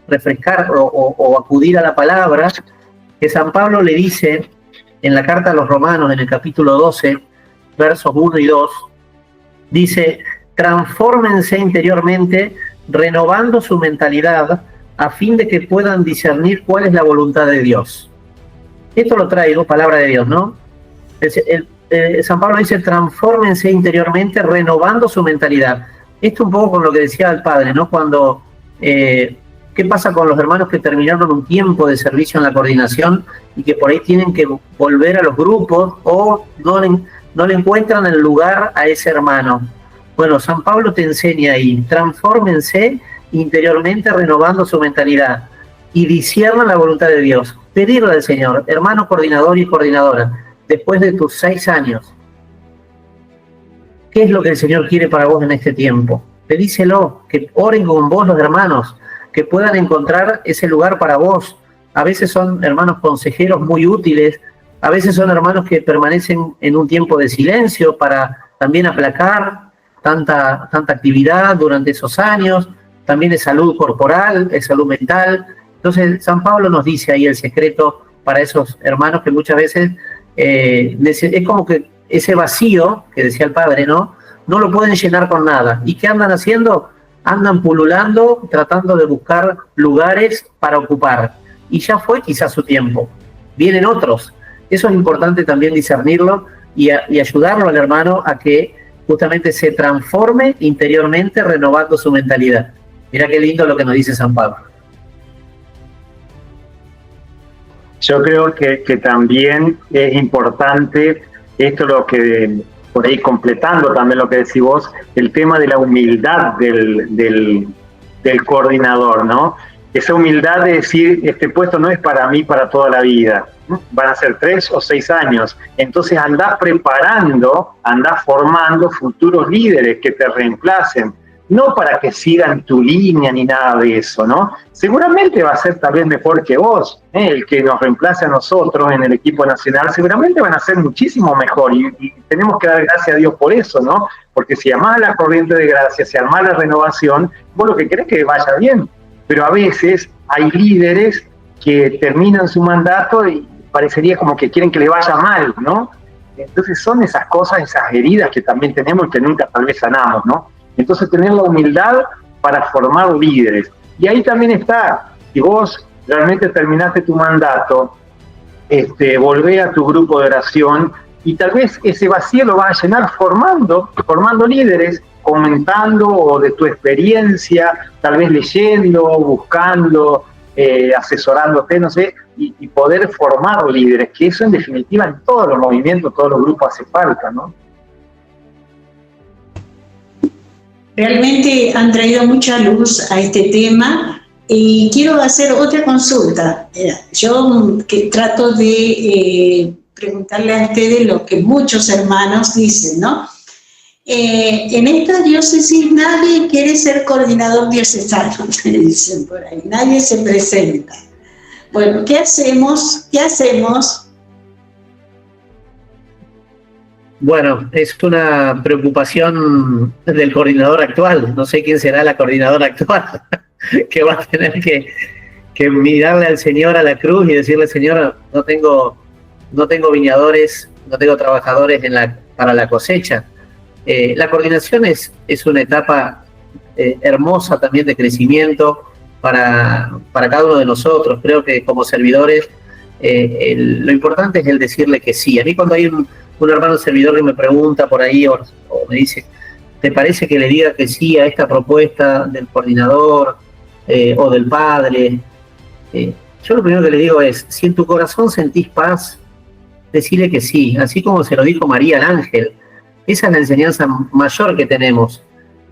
refrescar o acudir a la palabra que San Pablo le dice en la carta a los Romanos, en el capítulo 12, versos 1 y 2, dice: transfórmense interiormente, renovando su mentalidad, a fin de que puedan discernir cuál es la voluntad de Dios. Esto lo traigo, palabra de Dios, ¿no? San Pablo dice: transfórmense interiormente, renovando su mentalidad. Esto un poco con lo que decía el padre, ¿no? Cuando, ¿qué pasa con los hermanos que terminaron un tiempo de servicio en la coordinación y que por ahí tienen que volver a los grupos o no le encuentran el lugar a ese hermano? Bueno, San Pablo te enseña ahí: transfórmense interiormente, renovando su mentalidad, y disciernan la voluntad de Dios. Pedirle al Señor, hermano coordinador y coordinadora, después de tus 6 años, ¿qué es lo que el Señor quiere para vos en este tiempo? Pedíselo, que oren con vos los hermanos, que puedan encontrar ese lugar para vos. A veces son hermanos consejeros muy útiles, a veces son hermanos que permanecen en un tiempo de silencio para también aplacar tanta actividad durante esos años. También es salud corporal, es salud mental. Entonces San Pablo nos dice ahí el secreto para esos hermanos que muchas veces es como que ese vacío que decía el Padre, no lo pueden llenar con nada. ¿Y qué andan haciendo? Andan pululando, tratando de buscar lugares para ocupar. Y ya fue quizás su tiempo. Vienen otros. Eso es importante también discernirlo y ayudarlo al hermano a que justamente se transforme interiormente, renovando su mentalidad. Mirá qué lindo lo que nos dice San Pablo. Yo creo que también es importante esto, lo que por ahí completando también lo que decís vos, el tema de la humildad del coordinador, ¿no? Esa humildad de decir, este puesto no es para mí para toda la vida, ¿no? Van a ser 3 o 6 años, entonces andás preparando, andás formando futuros líderes que te reemplacen, no para que sigan tu línea ni nada de eso, ¿no? Seguramente va a ser tal vez mejor que vos, el que nos reemplace a nosotros en el equipo nacional, seguramente van a ser muchísimo mejor y tenemos que dar gracias a Dios por eso, ¿no? Porque si amás la corriente de gracia, si amás la renovación, vos lo que querés es que vaya bien, pero a veces hay líderes que terminan su mandato y parecería como que quieren que le vaya mal, ¿no? Entonces son esas cosas, esas heridas que también tenemos y que nunca tal vez sanamos, ¿no? Entonces tener la humildad para formar líderes. Y ahí también está, si vos realmente terminaste tu mandato, volvé a tu grupo de oración y tal vez ese vacío lo vas a llenar formando líderes, comentando o de tu experiencia, tal vez leyendo, buscando, asesorándote, no sé, y poder formar líderes, que eso en definitiva en todos los movimientos, todos los grupos hace falta, ¿no? Realmente han traído mucha luz a este tema y quiero hacer otra consulta. Yo que trato de preguntarle a ustedes lo que muchos hermanos dicen, ¿no? En esta diócesis nadie quiere ser coordinador diocesano, me dicen por ahí, nadie se presenta. Bueno, ¿qué hacemos? Bueno, es una preocupación del coordinador actual. No sé quién será la coordinadora actual, que va a tener que mirarle al Señor a la cruz y decirle, Señor, no tengo viñadores, no tengo trabajadores para la cosecha. La coordinación es una etapa hermosa también de crecimiento para cada uno de nosotros. Creo que como servidores lo importante es el decirle que sí. A mí cuando hay un hermano servidor que me pregunta por ahí o me dice, ¿te parece que le diga que sí a esta propuesta del coordinador o del padre? Yo lo primero que le digo es, si en tu corazón sentís paz, decile que sí, así como se lo dijo María al ángel. Esa es la enseñanza mayor que tenemos.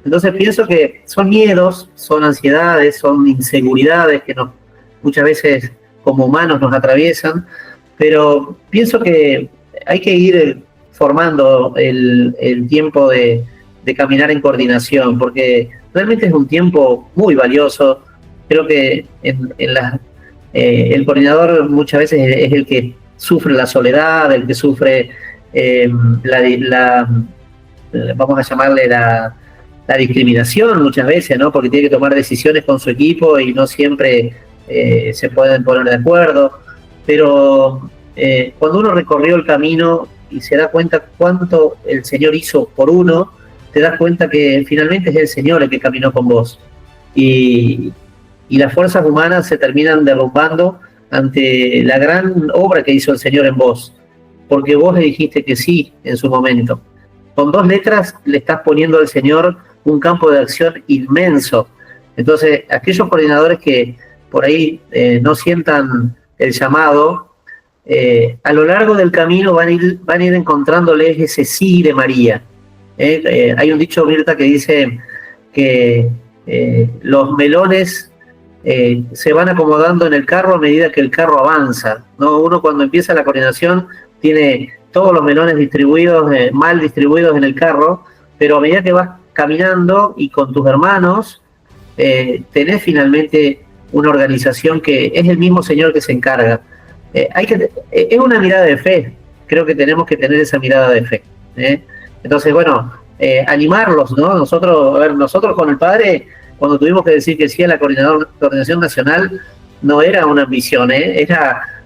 Entonces pienso que son miedos, son ansiedades, son inseguridades que muchas veces como humanos nos atraviesan, pero pienso que hay que ir formando el tiempo de caminar en coordinación, porque realmente es un tiempo muy valioso. Creo que el coordinador muchas veces es el que sufre la soledad, el que sufre vamos a llamarle la discriminación muchas veces, ¿no? Porque tiene que tomar decisiones con su equipo y no siempre se pueden poner de acuerdo, pero cuando uno recorrió el camino y se da cuenta cuánto el Señor hizo por uno, te das cuenta que finalmente es el Señor el que caminó con vos. Y las fuerzas humanas se terminan derrumbando ante la gran obra que hizo el Señor en vos, porque vos le dijiste que sí en su momento. Con 2 letras le estás poniendo al Señor un campo de acción inmenso. Entonces, aquellos coordinadores que por ahí no sientan el llamado, a lo largo del camino van a ir encontrándoles ese sí de María. Hay un dicho, Mirta, que dice que los melones se van acomodando en el carro a medida que el carro avanza, ¿no? Uno cuando empieza la coordinación tiene todos los melones distribuidos, mal distribuidos en el carro, pero a medida que vas caminando y con tus hermanos, tenés finalmente una organización que es el mismo Señor que se encarga. Es una mirada de fe, creo que tenemos que tener esa mirada de fe. Entonces, bueno, animarlos, ¿no? Nosotros con el padre, cuando tuvimos que decir que sí a la coordinación nacional, no era una ambición,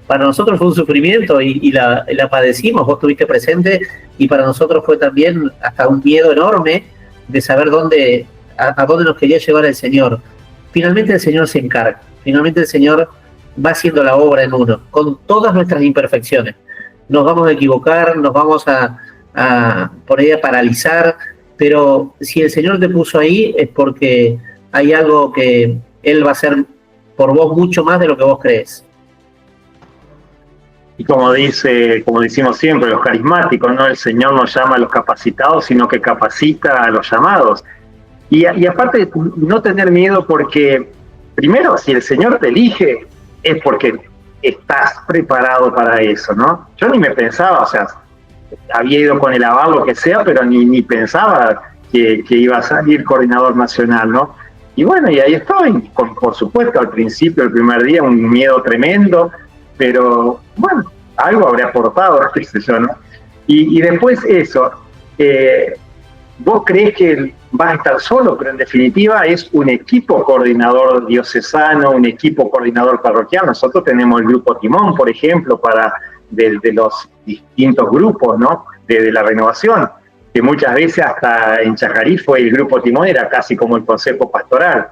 para nosotros fue un sufrimiento y la padecimos, vos estuviste presente, y para nosotros fue también hasta un miedo enorme de saber a dónde nos quería llevar el Señor. Finalmente el Señor se encarga, finalmente el Señor va haciendo la obra en uno, con todas nuestras imperfecciones. Nos vamos a equivocar, nos vamos por ahí a paralizar, pero si el Señor te puso ahí es porque hay algo que Él va a hacer por vos mucho más de lo que vos crees. Y como decimos siempre, los carismáticos, ¿no? El Señor no llama a los capacitados, sino que capacita a los llamados. Y aparte, no tener miedo porque, primero, si el Señor te elige, es porque estás preparado para eso, ¿no? Yo ni me pensaba, o sea, había ido con el aval, lo que sea, pero ni pensaba que iba a salir coordinador nacional, ¿no? Y bueno, y ahí estoy, por supuesto, al principio, el primer día, un miedo tremendo, pero bueno, algo habré aportado, qué sé yo, ¿no? Y después eso, vos creés que vas a estar solo, pero en definitiva es un equipo coordinador diocesano, un equipo coordinador parroquial. Nosotros tenemos el grupo Timón, por ejemplo, de los distintos grupos, ¿no? De la renovación, que muchas veces hasta en Chajarí fue el grupo Timón, era casi como el consejo pastoral.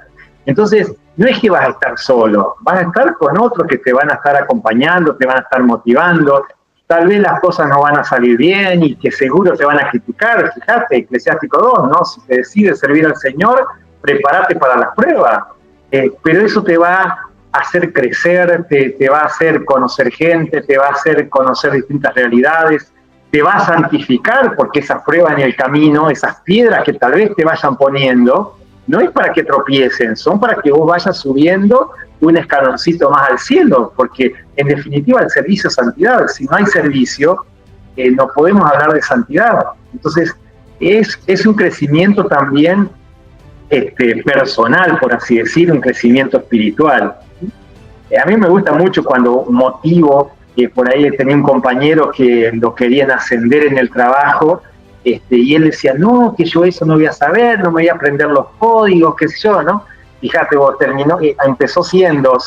Entonces, no es que vas a estar solo, vas a estar con otros que te van a estar acompañando, te van a estar motivando. Tal vez las cosas no van a salir bien y que seguro te van a criticar. Fíjate, Eclesiástico 2, ¿no? Si te decides servir al Señor, prepárate para las pruebas. Pero eso te va a hacer crecer, te va a hacer conocer gente, te va a hacer conocer distintas realidades, te va a santificar, porque esas pruebas en el camino, esas piedras que tal vez te vayan poniendo, no es para que tropiecen, son para que vos vayas subiendo un escaloncito más al cielo, porque en definitiva el servicio es santidad. Si no hay servicio, no podemos hablar de santidad. Entonces, es un crecimiento también personal, por así decir, un crecimiento espiritual. A mí me gusta mucho cuando motivo, por ahí tenía un compañero que lo querían ascender en el trabajo, y él decía, no, que yo eso no voy a saber, no me voy a aprender los códigos, qué sé yo, ¿no? Fíjate, vos empezó siendo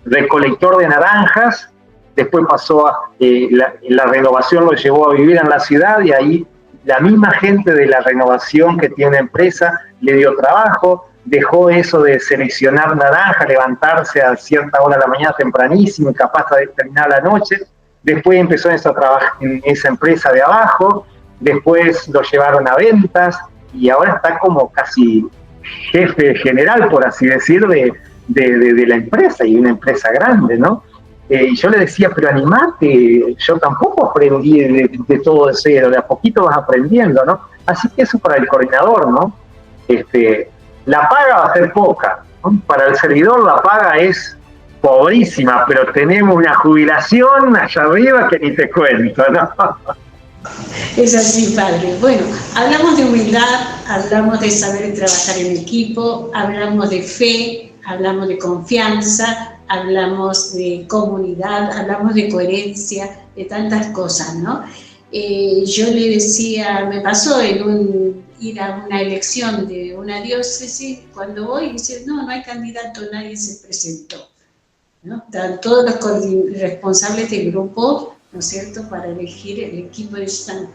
recolector de naranjas, después pasó la renovación lo llevó a vivir en la ciudad, y ahí la misma gente de la renovación que tiene empresa le dio trabajo, dejó eso de seleccionar naranja, levantarse a cierta hora de la mañana tempranísimo y capaz de terminar la noche. Después empezó a trabajar en esa empresa de abajo, después lo llevaron a ventas y ahora está como casi jefe general, por así decir, de la empresa, y una empresa grande, ¿no? Y yo le decía, pero animate, yo tampoco aprendí de todo de cero, de a poquito vas aprendiendo, ¿no? Así que eso para el coordinador, ¿no? La paga va a ser poca, ¿no? Para el servidor la paga es pobrísima, pero tenemos una jubilación allá arriba que ni te cuento, ¿no? Es así, padre. Bueno, hablamos de humildad, hablamos de saber trabajar en equipo, hablamos de fe, hablamos de confianza, hablamos de comunidad, hablamos de coherencia, de tantas cosas, ¿no? Yo le decía, me pasó ir a una elección de una diócesis, cuando voy, dice, no hay candidato, nadie se presentó, ¿no? Están todos los responsables del grupo, ¿no es cierto?, para elegir el equipo, están,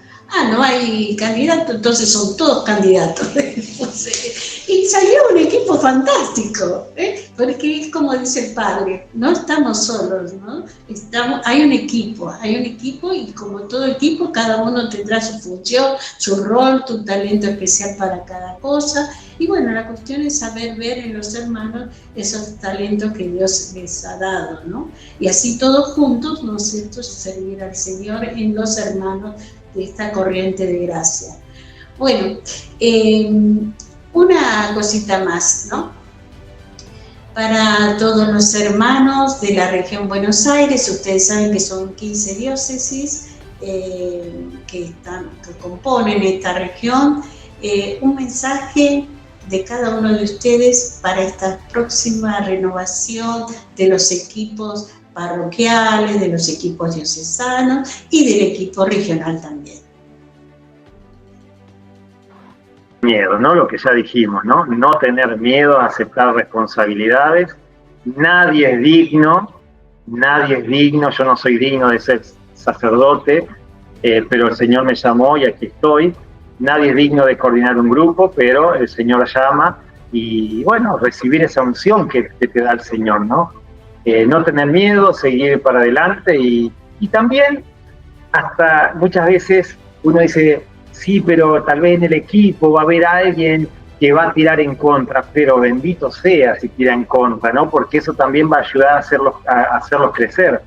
no hay candidato, entonces son todos candidatos. Y salió un equipo fantástico, porque es como dice el padre, no estamos solos, ¿no? Hay un equipo y como todo equipo, cada uno tendrá su función, su rol, tu talento especial para cada cosa. Y bueno, la cuestión es saber ver en los hermanos esos talentos que Dios les ha dado, ¿no? Y así todos juntos, ¿no es cierto?, servir al Señor en los hermanos de esta corriente de gracia. Bueno, una cosita más, ¿no? Para todos los hermanos de la región Buenos Aires, ustedes saben que son 15 diócesis que componen esta región, un mensaje de cada uno de ustedes para esta próxima renovación de los equipos parroquiales, de los equipos diocesanos y del equipo regional también? Miedo, ¿no? Lo que ya dijimos, ¿no? No tener miedo a aceptar responsabilidades. Nadie es digno, yo no soy digno de ser sacerdote, pero el Señor me llamó y aquí estoy. Nadie es digno de coordinar un grupo, pero el Señor llama y, bueno, recibir esa unción que te da el Señor, ¿no? No tener miedo, seguir para adelante y también hasta muchas veces uno dice, sí, pero tal vez en el equipo va a haber alguien que va a tirar en contra, pero bendito sea si tira en contra, ¿no? Porque eso también va a ayudar a hacerlos crecer.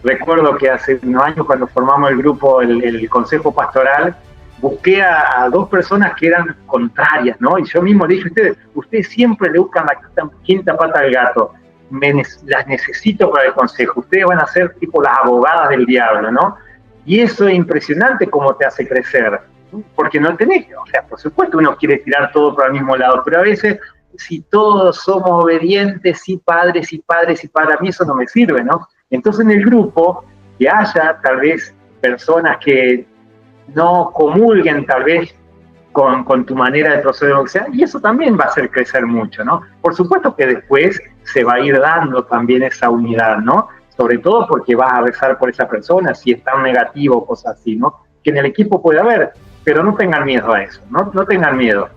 Recuerdo que hace unos años cuando formamos el grupo, el Consejo Pastoral, busqué a dos personas que eran contrarias, ¿no? Y yo mismo le dije, ustedes siempre le buscan la quinta pata al gato, las necesito para el consejo, ustedes van a ser tipo las abogadas del diablo, ¿no? Y eso es impresionante cómo te hace crecer, porque no tenés, o sea, por supuesto uno quiere tirar todo para el mismo lado, pero a veces si todos somos obedientes, sí padres, a mí eso no me sirve, ¿no? Entonces en el grupo, que haya tal vez personas que no comulguen tal vez con tu manera de proceder, o sea, y eso también va a hacer crecer mucho, ¿no? Por supuesto que después se va a ir dando también esa unidad, ¿no? Sobre todo porque vas a rezar por esa persona, si es tan negativo o cosas así, ¿no? Que en el equipo puede haber, pero no tengan miedo a eso, ¿no? No tengan miedo.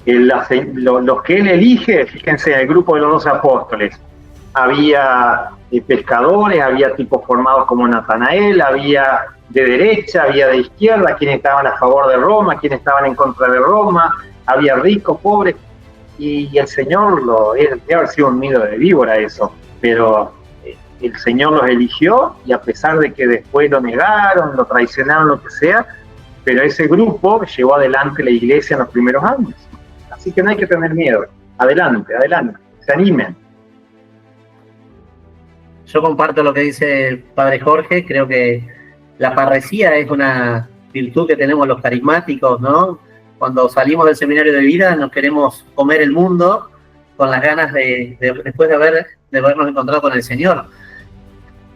Los que él elige, fíjense, el grupo de los 12 apóstoles, había pescadores, había tipos formados como Natanael, había de derecha, había de izquierda, quienes estaban a favor de Roma, quienes estaban en contra de Roma, había ricos, pobres, y el Señor debe haber sido un nido de víbora eso, pero el Señor los eligió, y a pesar de que después lo negaron, lo traicionaron, lo que sea, pero ese grupo llevó adelante la iglesia en los primeros años. Así que no hay que tener miedo. Adelante, se animen. Yo comparto lo que dice el padre Jorge, creo que la parresía es una virtud que tenemos los carismáticos, ¿no? Cuando salimos del seminario de vida nos queremos comer el mundo con las ganas después de habernos encontrado con el Señor.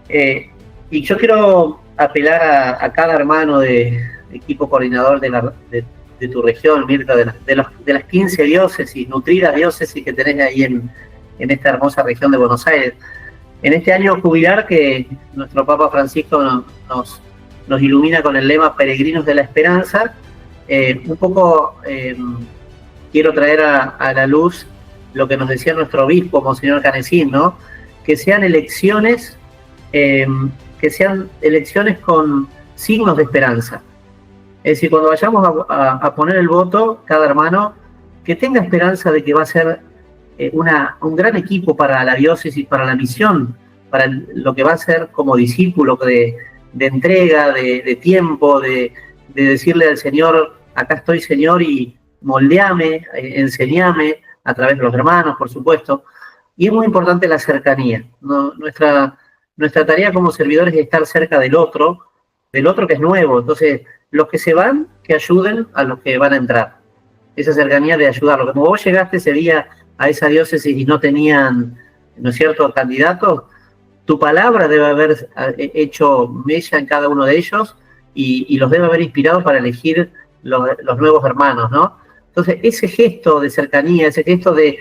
Y yo quiero apelar a cada hermano de equipo coordinador de tu región, Mirta, de las 15 diócesis, nutridas diócesis que tenés ahí en esta hermosa región de Buenos Aires. En este año jubilar que nuestro Papa Francisco nos ilumina con el lema Peregrinos de la Esperanza, un poco quiero traer a la luz lo que nos decía nuestro obispo, Monseñor Canecín, ¿no? Que sean elecciones con signos de esperanza. Es decir, cuando vayamos a poner el voto, cada hermano, que tenga esperanza de que va a ser un gran equipo para la diócesis, para la misión, para lo que va a ser como discípulo de entrega, de tiempo, de decirle al Señor, acá estoy Señor y moldeame, enseñame, a través de los hermanos, por supuesto. Y es muy importante la cercanía, ¿no? Nuestra tarea como servidores es estar cerca del otro que es nuevo. Entonces, los que se van, que ayuden a los que van a entrar. Esa cercanía de ayudarlos. Como vos llegaste ese día a esa diócesis y no tenían, ¿no es cierto?, candidatos, tu palabra debe haber hecho mella en cada uno de ellos y los debe haber inspirado para elegir los nuevos hermanos, ¿no? Entonces, ese gesto de cercanía, ese gesto de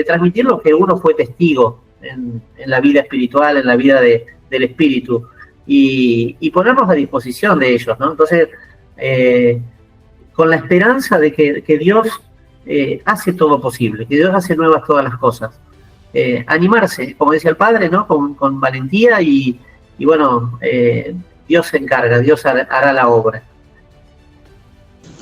transmitir lo que uno fue testigo en la vida espiritual, en la vida del espíritu, y ponernos a disposición de ellos, ¿no? Entonces, con la esperanza de que Dios hace todo posible, que Dios hace nuevas todas las cosas. Animarse, como decía el Padre, ¿no? Con valentía y bueno, Dios se encarga, Dios hará la obra.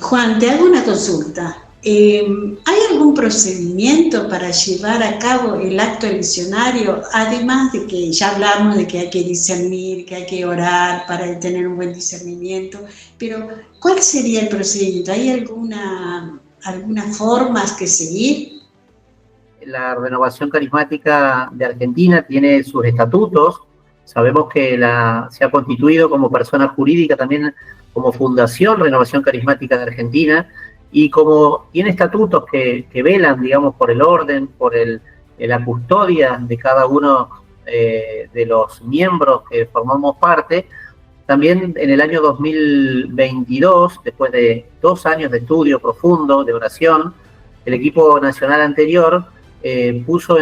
Juan, te hago una consulta. ¿Hay algún procedimiento para llevar a cabo el acto eleccionario? Además de que ya hablamos de que hay que discernir, que hay que orar para tener un buen discernimiento, pero ¿cuál sería el procedimiento? ¿Hay algunas formas que seguir? La Renovación Carismática de Argentina tiene sus estatutos. Sabemos que se ha constituido como persona jurídica también como Fundación Renovación Carismática de Argentina, y como tiene estatutos que velan, digamos, por el orden, por la custodia de cada uno de los miembros que formamos parte, también en el año 2022, después de 2 años de estudio profundo, de oración, el equipo nacional anterior puso a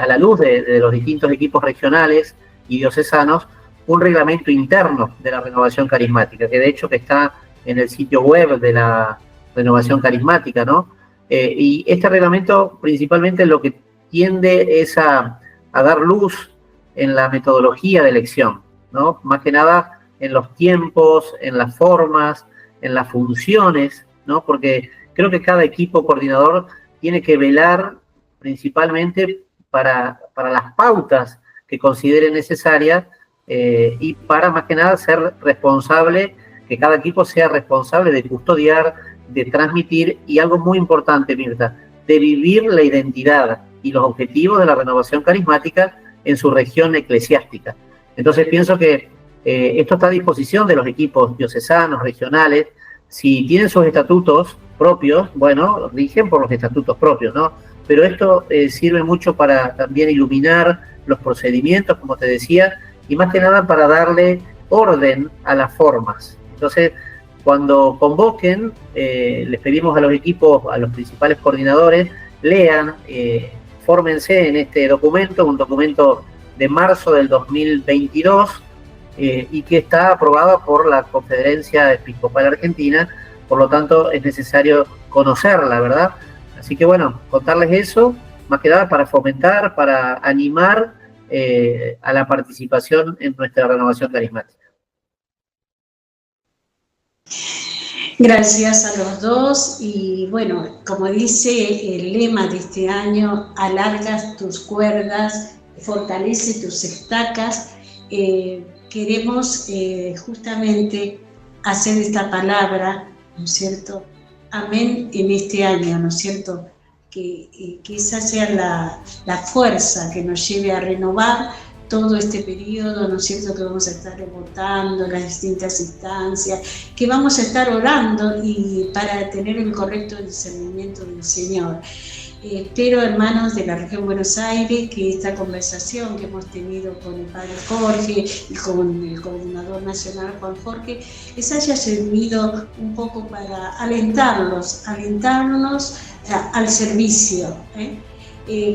la luz de los distintos equipos regionales y diocesanos un reglamento interno de la renovación carismática, que de hecho que está en el sitio web de la renovación carismática, ¿no? Y este reglamento principalmente lo que tiende es a dar luz en la metodología de elección, ¿no? Más que nada en los tiempos, en las formas, en las funciones, ¿no? Porque creo que cada equipo coordinador tiene que velar principalmente para las pautas que considere necesarias y para, más que nada, ser responsable, que cada equipo sea responsable de custodiar, de transmitir y algo muy importante, Mirta, de vivir la identidad y los objetivos de la renovación carismática en su región eclesiástica. Entonces pienso que esto está a disposición de los equipos diocesanos, regionales. Si tienen sus estatutos propios, bueno, rigen por los estatutos propios, ¿no? Pero esto sirve mucho para también iluminar los procedimientos, como te decía, y más que nada para darle orden a las formas. Entonces, cuando convoquen, les pedimos a los equipos, a los principales coordinadores, lean, fórmense en este documento, un documento de marzo del 2022 y que está aprobado por la Conferencia Episcopal Argentina, por lo tanto es necesario conocerla, ¿verdad? Así que bueno, contarles eso, más que nada para fomentar, para animar a la participación en nuestra renovación carismática. Gracias a los dos y bueno, como dice el lema de este año, alargas tus cuerdas, fortalece tus estacas. Queremos justamente hacer esta palabra, ¿no es cierto? Amén en este año, ¿no es cierto? Que esa sea la fuerza que nos lleve a renovar todo este periodo, ¿no es cierto?, que vamos a estar votando las distintas instancias, que vamos a estar orando y para tener el correcto discernimiento del Señor. Espero, hermanos de la región Buenos Aires, que esta conversación que hemos tenido con el Padre Jorge y con el Coordinador Nacional Juan Jorge, les haya servido un poco para alentarnos al servicio,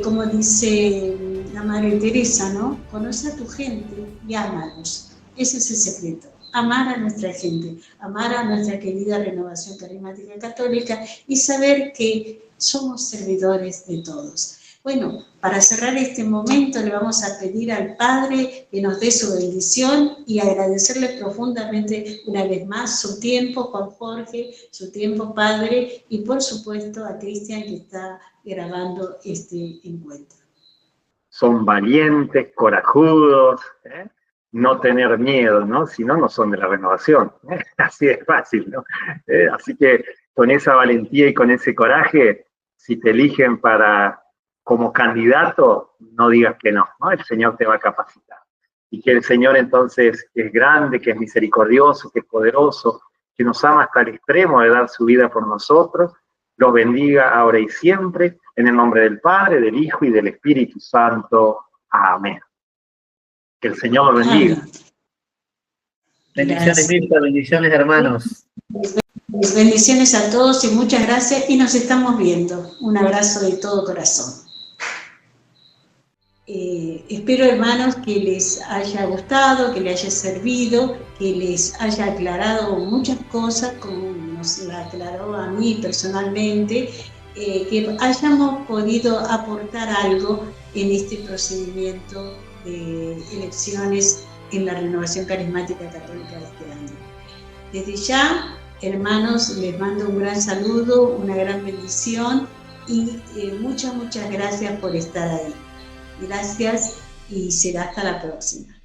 como dice la Madre Teresa, ¿no? Conoce a tu gente y ámalos. Ese es el secreto. Amar a nuestra gente, amar a nuestra querida Renovación Carismática Católica y saber que somos servidores de todos. Bueno, para cerrar este momento le vamos a pedir al Padre que nos dé su bendición y agradecerle profundamente una vez más su tiempo, Juan Jorge, su tiempo, Padre, y por supuesto a Cristian que está grabando este encuentro. Son valientes, corajudos, no tener miedo, ¿no? Si no, no son de la renovación. Así es fácil, ¿no? Así que con esa valentía y con ese coraje, si te eligen como candidato, no digas que no, ¿no? El Señor te va a capacitar. Y que el Señor entonces es grande, que es misericordioso, que es poderoso, que nos ama hasta el extremo de dar su vida por nosotros, los bendiga ahora y siempre, en el nombre del Padre, del Hijo y del Espíritu Santo. Amén. Que el Señor los bendiga. Bendiciones, Mirta, bendiciones, hermanos. Bendiciones a todos y muchas gracias y nos estamos viendo. Un abrazo de todo corazón. Espero, hermanos, que les haya gustado, que les haya servido, que les haya aclarado muchas cosas, como nos la aclaró a mí personalmente, que hayamos podido aportar algo en este procedimiento de elecciones en la Renovación Carismática Católica de este año. Desde ya, hermanos, les mando un gran saludo, una gran bendición y muchas gracias por estar ahí. Gracias y será hasta la próxima.